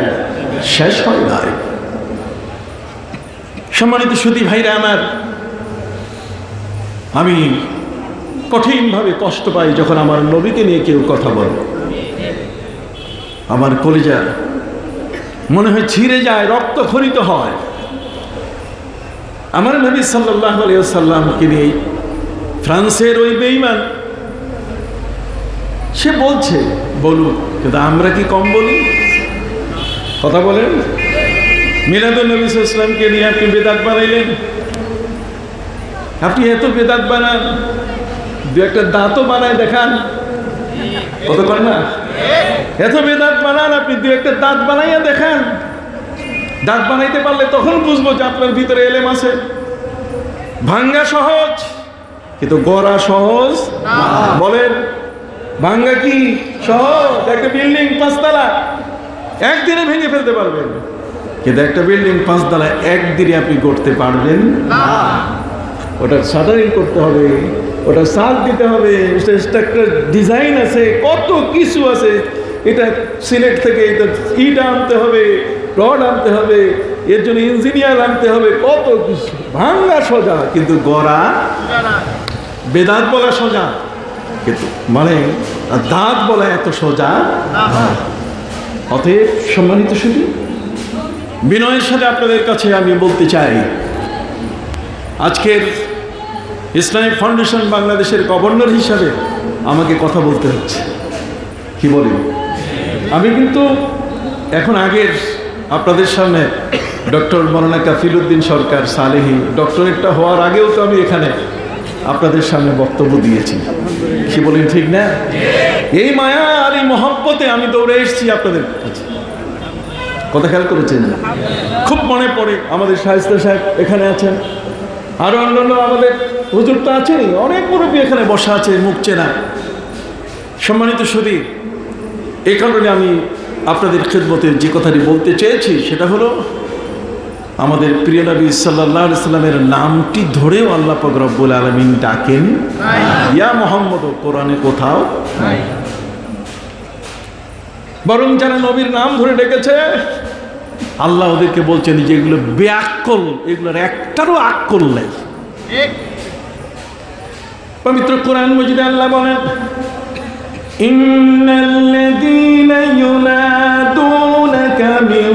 শেষ হয় না। সম্মানিত সুধী ভাইরা আমার, আমি কঠিনভাবে কষ্ট পাই যখন আমার নবীকে নিয়ে কেউ কথা বলে। আমার কলিজা মনে হয় ছিঁড়ে যায়, রক্তক্ষরিত হয়। আমার নবী সাল্লাল্লাহু আলাইহি ওয়াসাল্লামকে নিয়ে ফ্রান্সের ওই বেঈমান সে বলছে বলুক, কিন্তু আমরা কি কম বলি? কথা বলেন। মিলাদুন নবী সাল্লাল্লাহু আলাইহি ওয়াসাল্লামকে নিয়ে আপনি বেদাত বানাইলেন। আপনি এত বেদাত বানান, দু একটা দাঁতও বানায় দেখান। কত করেন না? এত বেদাত বানান, আপনি দু একটা দাঁত বানাইয়া দেখান। দাঁত বানাইতে পারলে তখন বুঝবো যে আপনার ভিতরে এলেম আছে। ভাঙ্গা সহজ, কিন্তু গড়া সহজ বলেন। ভাঙ্গা কি সহজ? একটা বিল্ডিং 5 তলা একদিনে ভেঙে ফেলতে পারবেন, কিন্তু একটা বিল্ডিং 5 তলা একদিনে আপনি করতে পারবেন না। ওটার শাটারিং করতে হবে, ওটা সাল দিতে হবে, স্ট্রাকচার ডিজাইন আছে, কত কিছু আছে। এটা সিলেট থেকে এটা ইট আনতে হবে, রড আনতে হবে, এর জন্য ইঞ্জিনিয়ার আনতে হবে, কত কিছু। ভাঙ্গা সোজা, কিন্তু গড়া বেদাত বলা সোজা, কিন্তু মানে দাঁত বলা এত সোজা। অতএব সম্মানিত শুধু বিনয়ের সাথে আপনাদের কাছে আমি বলতে চাই, আজকের ইসলামিক ফাউন্ডেশন বাংলাদেশের গভর্নর হিসাবে আমাকে কথা বলতে হচ্ছে। কি বলি? আমি কিন্তু এখন আগের আপনাদের সামনে ডক্টর মৌলানা কাফিল উদ্দিন সরকার সালেহী ডক্টরেটটা হওয়ার আগেও তো আমি এখানে আপনাদের সামনে বক্তব্য দিয়েছি। কি বলেন, ঠিক না? এই মায়া আর এই মহব্বতে আমি দৌড়ে এসেছি আপনাদের কাছে। কথা খেয়াল করেছেন? খুব মনে পড়ে আমাদের শায়েস্তা সাহেব এখানে আছেন, আরো অন্যান্য আমাদের হুজুর তো আছেনই, অনেক মুরব্বী এখানে বসা আছে, মুখ চেনা। সম্মানিত সুধী, এই কারণে আমি আপনাদের খেদমতে যে কথাটি বলতে চেয়েছি সেটা হলো, আমাদের প্রিয় নবী সাল্লাল্লাহু আলাইহি সাল্লামের নামটি ধরেও আল্লাহ পাক রব্বুল আলামিন ডাকেন ইয়া মুহাম্মদ, কোরআনে কোথাও নাই। বরং যারা নবীর নাম ধরে ডেকেছে আল্লাহ ওদেরকে বলছেন যে এগুলো বেআক্কল, এগুলোর একটারও আক্কল নেই। পবিত্র কোরআন মজিদে আল্লাহ বলেন, ইন্নাল্লাযীনা ইউনাদুনাকা মিন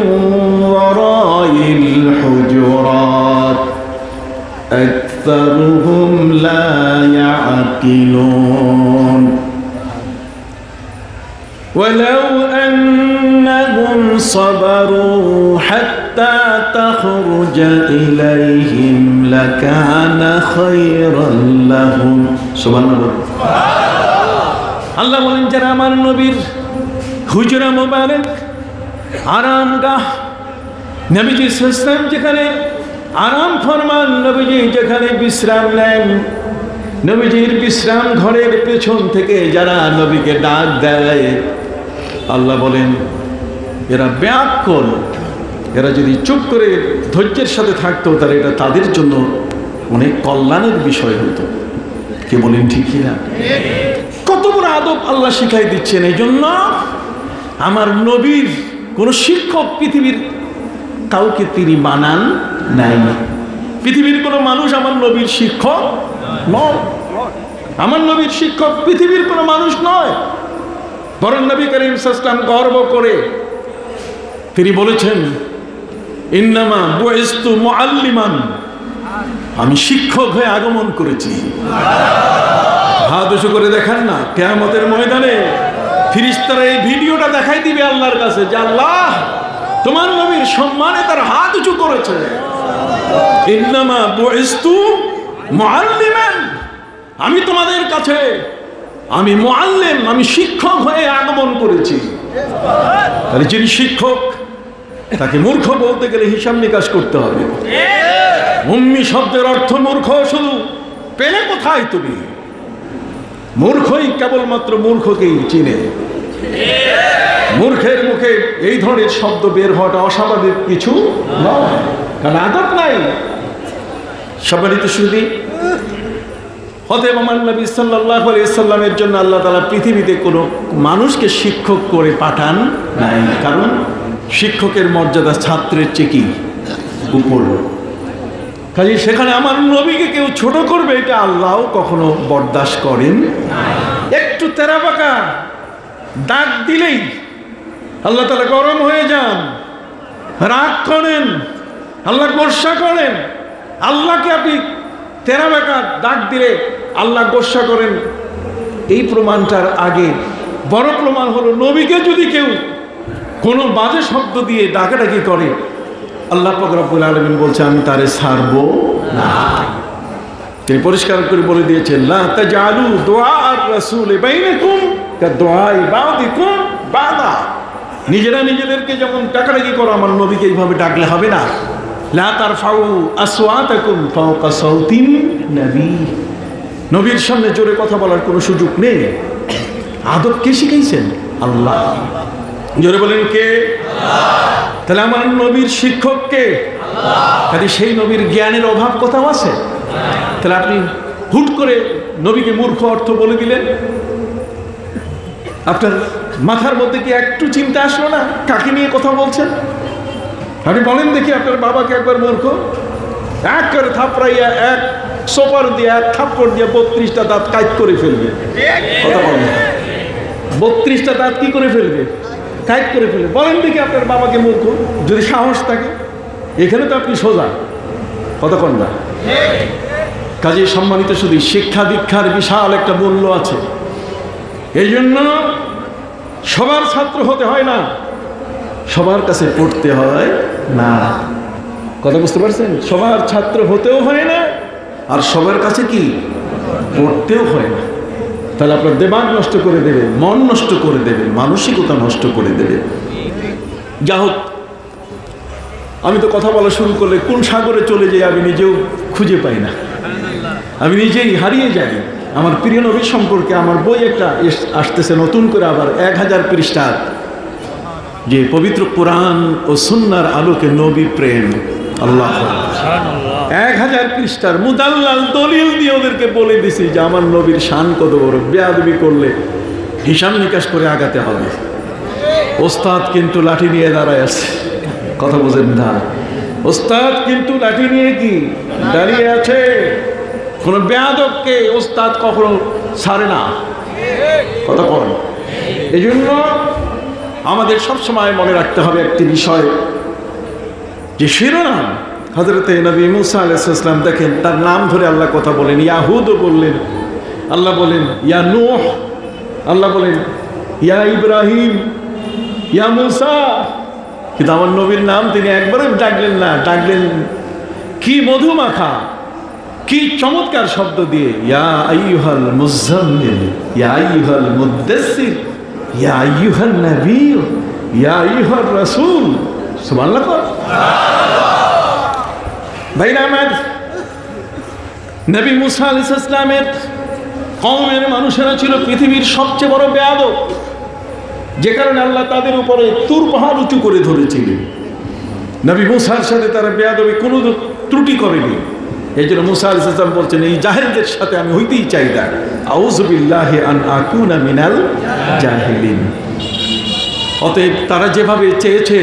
ওয়ারাইল হুজুরাত আকসারুহুম লা ইয়াকিলুন ولو أنهم صبروا حتى تخرج إليهم لكان خيرا لهم سبحان الله। আল্লাহ বলেন, যারা আমার নবীর হুজরা মোবারক আরামগাহ, নবীজি সাল্লাল্লাহু আলাইহি ওয়াসাল্লাম যেখানে আরাম ফরমান, নবীজি যেখানে বিশ্রাম নেন, নবীজির বিশ্রাম ঘরের পেছন থেকে যারা নবীকে ডাক দেয়, আল্লাহ বলেন এরা ব্যাকুল। এরা যদি চুপ করে ধৈর্যের সাথে থাকতো তাহলে এটা তাদের জন্য অনেক কল্যাণের বিষয় হতো। কে বলেন ঠিক কিনা? কত বড় আদব আল্লাহ শিখাই দিচ্ছেন। এই জন্য আমার নবীর কোন শিক্ষক পৃথিবীর কাউকে তিনি বানান নাই। পৃথিবীর কোন মানুষ আমার নবীর শিক্ষক নয়। আমার নবীর শিক্ষক পৃথিবীর কোন মানুষ নয়। বরং নবী করিম সাল্লাল্লাহু আলাইহি ওয়াসাল্লাম গর্ব করে তিনি বলেছেন, ইন্নামা বুইসতু মুআল্লিমান, আমি শিক্ষক হয়ে আগমন করেছি। হাত উঁচু করে দেখান না, কিয়ামতের ময়দানে ফেরেশতারা এই ভিডিওটা দেখাই দিবে আল্লাহর কাছে যে আল্লাহ তোমার নবীর সম্মানে তার হাত উঁচু করেছে। ইন্নামা বুইসতু মুআল্লিমান, আমি তোমাদের কাছে আমি মুআল্লিম, আমি শিক্ষক হয়ে আগমন করেছি। তাহলে যিনি শিক্ষক তাকে মূর্খ বলতে গেলে হিসাব নিকাশ করতে হবে। উম্মি শব্দের অর্থ মূর্খ, শুধু পেলে কোথায় তুমি? মূর্খই কেবলমাত্র মূর্খকেই চিনে। মূর্খের মুখে এই ধরনের শব্দ বের হওয়াটা অস্বাভাবিক কিছু নয়, কারণ আদত নাই। সম্মানিত সুধী, অতএব আমার নবী সাল্লাল্লাহু আলাইহি ওয়াসাল্লামের জন্য আল্লাহ তাআলা পৃথিবীতে কোনো মানুষকে শিক্ষক করে পাঠান নাই, কারণ শিক্ষকের মর্যাদা ছাত্রের চেয়ে কি উপর। কাজে সেখানে আমার নবীকে কেউ ছোট করবে এটা আল্লাহও কখনো বরদাস্ত করেন। একটু তেরাবাঁকা দাগ দিলেই আল্লাহ তাআলা গরম হয়ে যান, রাগ করেন, আল্লাহ গোসা করেন। আল্লাহকে আপনি তেরাবাঁকা দাগ দিলে আল্লাহ গোসা করেন, এই প্রমাণটার আগে বড় প্রমাণ হলো নবীকে যদি কেউ কোনো বাজে শব্দ দিয়ে ডাকাডাকি করে, আল্লাহ পাক রব্বুল আলামিন বলছে আমি তারে ছাড়বো না। তিনি পরিষ্কার করে বলে দিয়েছেন, লা তাজআলু দুআআর রাসূল বাইনাকুম কাদুআই বাযিকুম বাযা। নিজেরা নিজেদেরকে যেমন ডাকাডাকি করো, আমার নবীকে এইভাবে ডাকলে হবে না। লা তারফাউ আসওয়াতাকুম ফাওকা সাউতিন নবী, নবীর সামনে জোরে কথা বলার কোনো সুযোগ নেই। আদব কে শিখাইছেন? আল্লাহ। জোরে বলেন কে? আল্লাহ। তাহলে আমার নবীর শিক্ষক কে? আল্লাহ। তাহলে সেই নবীর জ্ঞানের অভাব কোথাও আছে? তাহলে আপনি হুট করে নবীকে মূর্খ অর্থ বলে দিলেন। আপনার মাথার মধ্যে কি একটু চিন্তা আসলো না কাকে নিয়ে কথা বলছেন? আপনি বলেন দেখি, আপনার বাবাকে একবার মূর্খ এক করে থাপড়াইয়া এক সোপার দিয়ে এক থাপ্পড় দিয়ে 32টা দাঁত কাইট করে ফেলবে। কথা বলেন, 32টা দাঁত কি করে ফেলবে? কাইট করে ফেলবে। বলেন দেখি আপনার বাবাকে মূর্খ, যদি সাহস থাকে। এখানে তো আপনি সোজা, কথা কন না। কাজে সম্মানিত শুধু শিক্ষা দীক্ষার বিশাল একটা মূল্য আছে। এই জন্য সবার ছাত্র হতে হয় না, সবার কাছে পড়তে হয় না। কথা বুঝতে পারছেন? সবার ছাত্র হতেও হয় না, আর সবার কাছে কি পড়তেও হয় না। তাহলে আপনার দিমাগ নষ্ট করে দেবে, মন নষ্ট করে দেবে, মানসিকতা নষ্ট করে দেবে। যা হোক, আমি তো কথা বলা শুরু করলে কোন সাগরে চলে যাই আমি নিজেও খুঁজে পাই না, আমি নিজেই হারিয়ে যাই। আমার প্রিয় নবী সম্পর্কে আমার বই একটা আসতেছে নতুন করে, আবার 1000 পৃষ্ঠার, যে পবিত্র কোরআন ও সুন্নাহর আলোকে নবী প্রেম। আল্লাহ, 1000 পৃষ্ঠার মুদাল্লাল দলিল দিয়ে ওদেরকে বলে দিছি যে আমার নবীর শান কত বড়। বেয়াদবি করলে হিসাব নিকাশ করে আগাতে হবে। ওস্তাদ কিন্তু লাঠি নিয়ে দাঁড়ায় আছে, কথা বোঝেন না? ওস্তাদ কিন্তু লাঠি নিয়ে কি দাঁড়িয়ে আছে। কোন বেয়াদবকে ওস্তাদ কখনো ছাড়ে না, কথা বলেন। এই জন্য আমাদের সবসময় মনে রাখতে হবে একটি বিষয়, যে শিরোনাম হযরতে নবী মুসা আলাইহিস সালাম, দেখেন তার নাম ধরে আল্লাহ কথা বলেন। ইয়াহুদ বললেন, আল্লাহ বলেন ইয়া নূহ, আল্লাহ বলেন ইয়া ইব্রাহিম, ইয়া মুসা। কিন্তু আমার নবীর নাম তিনি একবারও ডাকলেন না, ডাকলেন কি মধুমাখা, কি চমৎকার শব্দ দিয়ে, ইয়া আইয়ুহাল মুজাম্মিল, ইয়া আইয়ুহাল মুদ্দাসসির, ইয়া আইয়ুহান নবী, ইয়া আইয়ুহার রাসূল। সুবহানাল্লাহ। ভাইরা আমার, নবী মুসা আলাইহিস সালামের কওমের মানুষেরা ছিল পৃথিবীর সবচেয়ে বড় বেয়াদব, যে কারণে আল্লাহ তাদের উপরে তুর পাহাড় উঁচু করে ধরেছিলেন। নবী মুসার সাথে তারা বেয়াদবি কোনো ত্রুটি করেনি। এই জন্য মুসা আলাইহিস সালাম বলছেন, এই জাহেলদের সাথে আমি হইতেই চাই না, আউযু বিল্লাহি আন আকুনা মিনাল জাহিলিন। অতএব তারা যেভাবে চেয়েছে,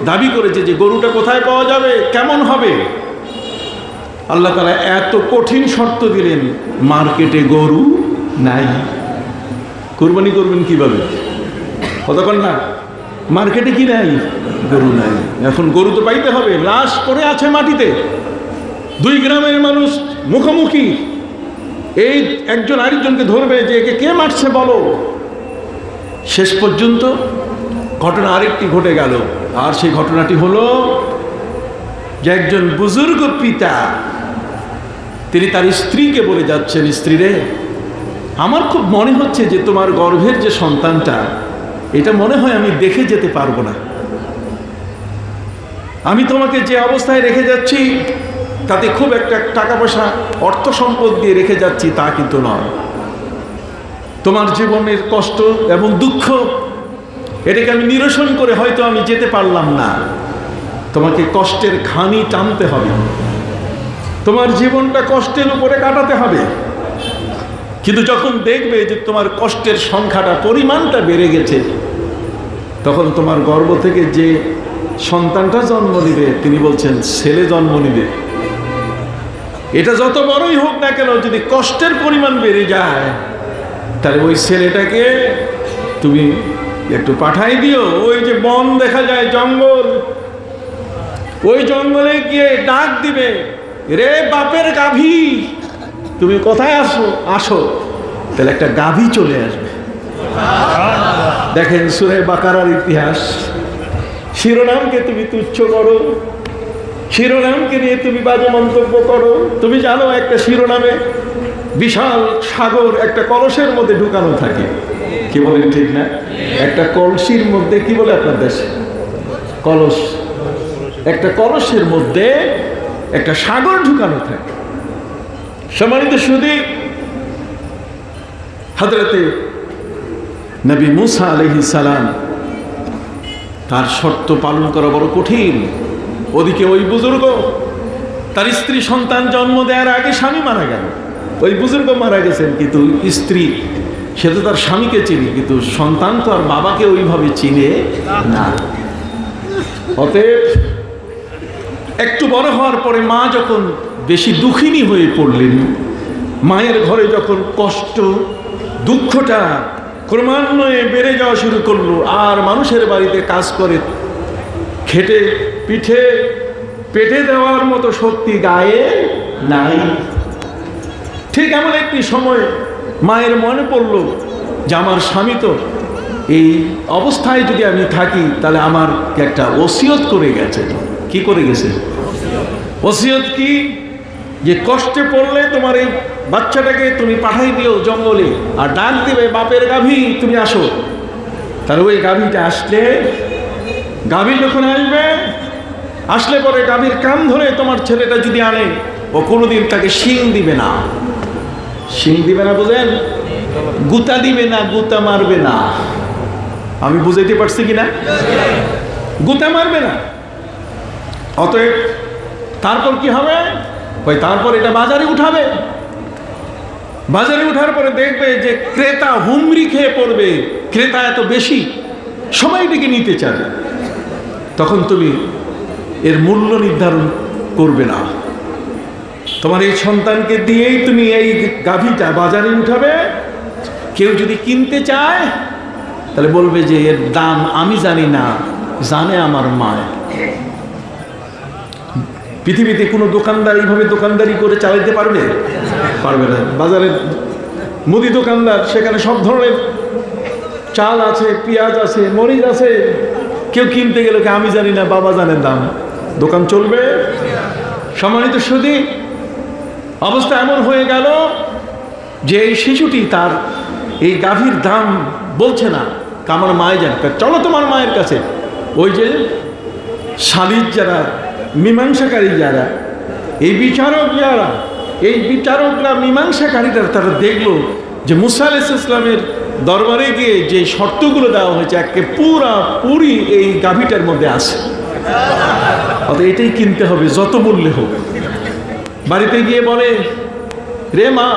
দাবি করেছে যে গরুটা কোথায় পাওয়া যাবে, কেমন হবে, আল্লাহ তাআলা এত কঠিন শর্ত দিলেন, মার্কেটে গরু নাই, কুরবানি করবেন কিভাবে? কতক্ষণ না, মার্কেটে কি নাই, গরু নাই। এখন গরু তো পাইতে হবে, লাশ পড়ে আছে মাটিতে, 2 গ্রামের মানুষ মুখোমুখি, এই একজন আরেকজনকে ধরবে যে একে কে মারছে বলো। শেষ পর্যন্ত ঘটনা আরেকটি ঘটে গেল, আর সেই ঘটনাটি হলো যে একজন বুজুর্গ পিতা তিনি তার স্ত্রীকে বলে যাচ্ছেন, স্ত্রী রে, আমার খুব মনে হচ্ছে যে তোমার গর্ভের যে সন্তানটা, এটা মনে হয় আমি দেখে যেতে পারবো না। আমি তোমাকে যে অবস্থায় রেখে যাচ্ছি তাতে খুব একটা টাকা পয়সা অর্থ সম্পদ দিয়ে রেখে যাচ্ছি তা কিন্তু নয়। তোমার জীবনের কষ্ট এবং দুঃখ এটাকে আমি নিরসন করে হয়তো আমি যেতে পারলাম না, তোমাকে কষ্টের ঘানি টানতে হবে, তোমার জীবনটা কষ্টের উপরে কাটাতে হবে। কিন্তু যখন দেখবে যে তোমার কষ্টের সংখ্যাটা, পরিমাণটা বেড়ে গেছে, তখন তোমার গর্ভ থেকে যে সন্তানটা জন্ম নিবে, তিনি বলছেন ছেলে জন্ম নিবে, এটা যত বড়ই হোক না কেন, যদি কষ্টের পরিমাণ বেড়ে যায়, তাহলে ওই ছেলেটাকে তুমি একটু পাঠাই দিও। ওই যে বন দেখা যায়, জঙ্গল, ওই জঙ্গলে গিয়ে ডাক দিবে, রে বাপের গাভী, তুমি কোথায় আসো, আসো। তাহলে একটা গাভী চলে আসবে। দেখেন সূরা বাকারার ইতিহাস, শিরোনামকে তুমি তুচ্ছ করো, শিরোনামকে নিয়ে তুমি বাজে মন্তব্য করো। তুমি জানো একটা শিরোনামে বিশাল সাগর একটা কলসের মধ্যে ঢুকানো থাকে, কি বলেন ঠিক না? একটা কলসির মধ্যে, কি বলে আপনার দেশে, কলস, একটা কলসের মধ্যে একটা সাগর ঢুকানো থাকে। সম্মানিত সুধী, হযরতে নবী মুসা আলাইহিস সালাম, তার শর্ত পালন করা বড় কঠিন। ওদিকে ওই বুজুর্গ, তার স্ত্রী সন্তান জন্ম দেওয়ার আগে স্বামী মারা গেল, ওই বুজুর্গ মারা গেছেন, কিন্তু স্ত্রী সে তো তার স্বামীকে চিনি, কিন্তু সন্তান তো আর বাবাকে ওইভাবে চিনে না। অতএব একটু বড় হওয়ার পরে মা যখন বেশি দুঃখিনী হয়ে পড়লেন, মায়ের ঘরে যখন কষ্ট দুঃখটা ক্রমান্বয়ে বেড়ে যাওয়া শুরু করলো, আর মানুষের বাড়িতে কাজ করে খেটে পিঠে পেটে দেওয়ার মতো শক্তি গায়ে নাই। ঠিক এমন একটি সময় মায়ের মনে পড়ল যে আমার স্বামী তো এই অবস্থায় যদি আমি থাকি, তাহলে আমার একটা ওসিয়ত করে গেছে। কি করে গেছে? ওসিয়ত কি? যে কষ্টে পড়লে তোমার এই বাচ্চাটাকে তুমি পাঠাই দিও জঙ্গলে, আর ডাক দিবে বাপের গাভী, তুমি আসো। তাহলে ওই গাভীটা আসলে, গাভী যখন আসবে, আসলে পরে গাভীর কান ধরে তোমার ছেলেটা যদি আনে, ও কোনোদিন তাকে শিং দিবে না। শিং দিবে না বুঝেন? গুতা দিবে না, গুতা মারবে না। আমি বুঝাইতে পারছি কিনা? গুতা মারবে না। অতএব তারপর কি হবে? তারপর এটা বাজারে উঠাবে। বাজারে উঠার পরে দেখবে যে ক্রেতা হুমড়ি খেয়ে পড়বে, ক্রেতা এত বেশি, সবাই এটাকে নিতে চাবে। তখন তুমি এর মূল্য নির্ধারণ করবে না, তোমার এই সন্তানকে দিয়েই তুমি এই গাভীটা বাজারে উঠাবে। কেউ যদি কিনতে চায় তাহলে বলবে যে এর দাম আমি জানি না, জানে আমার মা। পৃথিবীতে কোনো দোকানদার এইভাবে দোকানদারি করে চালাইতে পারবে? পারবে না। বাজারের মুদি দোকানদার, সেখানে সব ধরনের চাল আছে, পেঁয়াজ আছে, মরিচ আছে, কেউ কিনতে গেলে আমি জানি না, বাবা জানেন দাম, দোকান চলবে? সম্মানিত সুধী, অবস্থা এমন হয়ে গেল যে এই শিশুটি তার এই গাভীর দাম বলছে না, আমার মায়ে জানে। চলো তোমার মায়ের কাছে। ওই যে শালিক যারা, মীমাংসাকারী যারা, এই বিচারক যারা, এই বিচারকরা, মীমাংসাকারীরা, তারা দেখলো যে মুসা আলাইহিস সালামের দরবারে গিয়ে যে শর্তগুলো দেওয়া হয়েছে একে পুরি এই গাভীটার মধ্যে আছে। অর্থাৎ এটাই কিনতে হবে, যত মূল্যে হোক, বাড়িতে গিয়ে বলে, রে মা,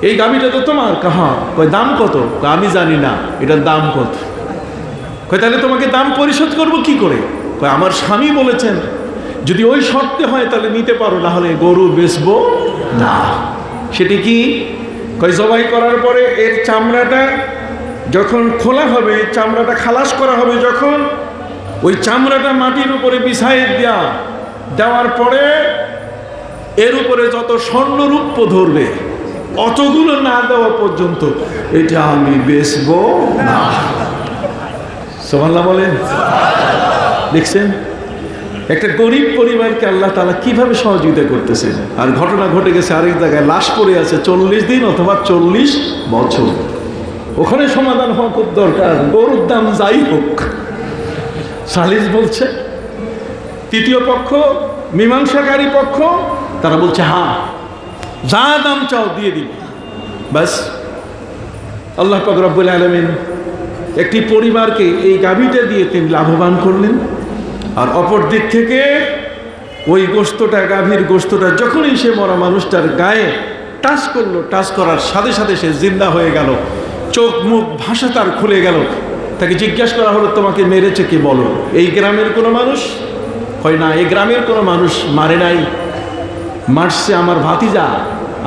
এই গাভীটা তো তোমার। কাহা? কয় দাম কত? আমি জানি না এটার দাম কত। কয় তাহলে তোমাকে দাম পরিশোধ করব কি করে? কয় আমার স্বামী বলেছেন যদি ওই শর্তে হয় তাহলে নিতে পারো, না হলে গরু বেচবো না। সেটি কি? কয় জবাই করার পরে এর চামড়াটা যখন খোলা হবে, চামড়াটা খালাস করা হবে, যখন ওই চামড়াটা মাটির উপরে বিছাই দেওয়ার পরে এর উপরে যত স্বর্ণরূপ্য ধরবে অতগুলো না দেওয়া পর্যন্ত এটা আমি বেচবো না। সুবহানাল্লাহ বলেন। দেখছেন একটা গরিব পরিবারকে আল্লাহ তাআলা কিভাবে সহযোগিতা করতেছেন। আর ঘটনা ঘটে গেছে আরেক জায়গায়, লাশ পড়ে আছে 40 দিন অথবা 40 বছর। ওখানে সমাধান হওয়া খুব দরকার। গরুর দাম যাই হোক, সালিস বলছে, তৃতীয় পক্ষ মীমাংসাকারী পক্ষ তারা বলছে হ্যাঁ, যা দাম চাও দিয়ে দিব। ব্যাস, আল্লাহ পাক রব্বুল আলামিন একটি পরিবারকে এই গাভীটা দিয়ে তিনি লাভবান করলেন। আর অপর দিক থেকে ওই গোশতটা, গাভীর গোশতটা যখনই সে মরা মানুষটার গায়ে টাচ করলো, টাচ করার সাথে সাথে সে জিন্দা হয়ে গেল, চোখ মুখ ভাষা তার খুলে গেল। তাকে জিজ্ঞাসা করা হলো, তোমাকে মেরেছে কে বলো? এই গ্রামের কোনো মানুষ? হয় না, এই গ্রামের কোনো মানুষ মারে নাই, মারছে আমার ভাতিজা,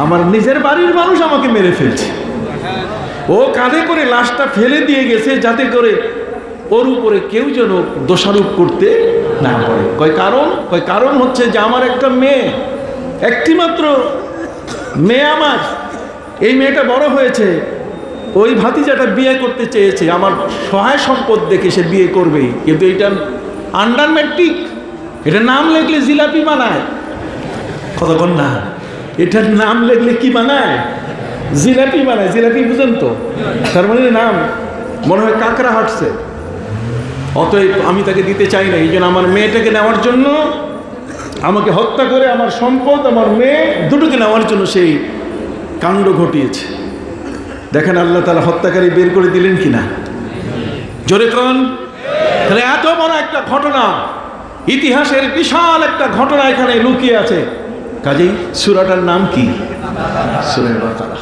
আমার নিজের বাড়ির মানুষ আমাকে মেরে ফেলছে। ও কাঁধে করে লাশটা ফেলে দিয়ে গেছে যাতে করে ওর উপরে কেউ যেন দোষারোপ করতে না পারে। কয় কারণ হচ্ছে যে আমার একটা মেয়ে, একটি মাত্র মেয়ে আমার, এই মেয়েটা বড় হয়েছে, ওই ভাতিজাটা বিয়ে করতে চেয়েছে, আমার সহায় সম্পদ দেখে সে বিয়ে করবেই, কিন্তু এটা আন্ডার ম্যাট্রিক, এটা নাম লেখলে জিলাপি বানায়। কতক্ষণ না, এটার নাম লেখলে কি বানায়? জিলাপি বানায়। জিলাপি বুঝেন তো? তার মানে নাম মনে হয় কাঁকড়া হাঁটছে। অতএব আমি তাকে দিতে চাই না, এই জন্য আমার মেয়েটাকে নেওয়ার জন্য, আমাকে হত্যা করে আমার সম্পদ, আমার মেয়ে দুটোকে নেওয়ার জন্য সেই কাণ্ড ঘটিয়েছে। দেখেন আল্লাহ তাআলা হত্যাকারী বের করে দিলেন কিনা? জোরে কোন? তাহলে এত বড় একটা ঘটনা, ইতিহাসের বিশাল একটা ঘটনা এখানে লুকিয়ে আছে। কাজেই সূরাটার নাম কি? সূরা বাকারা।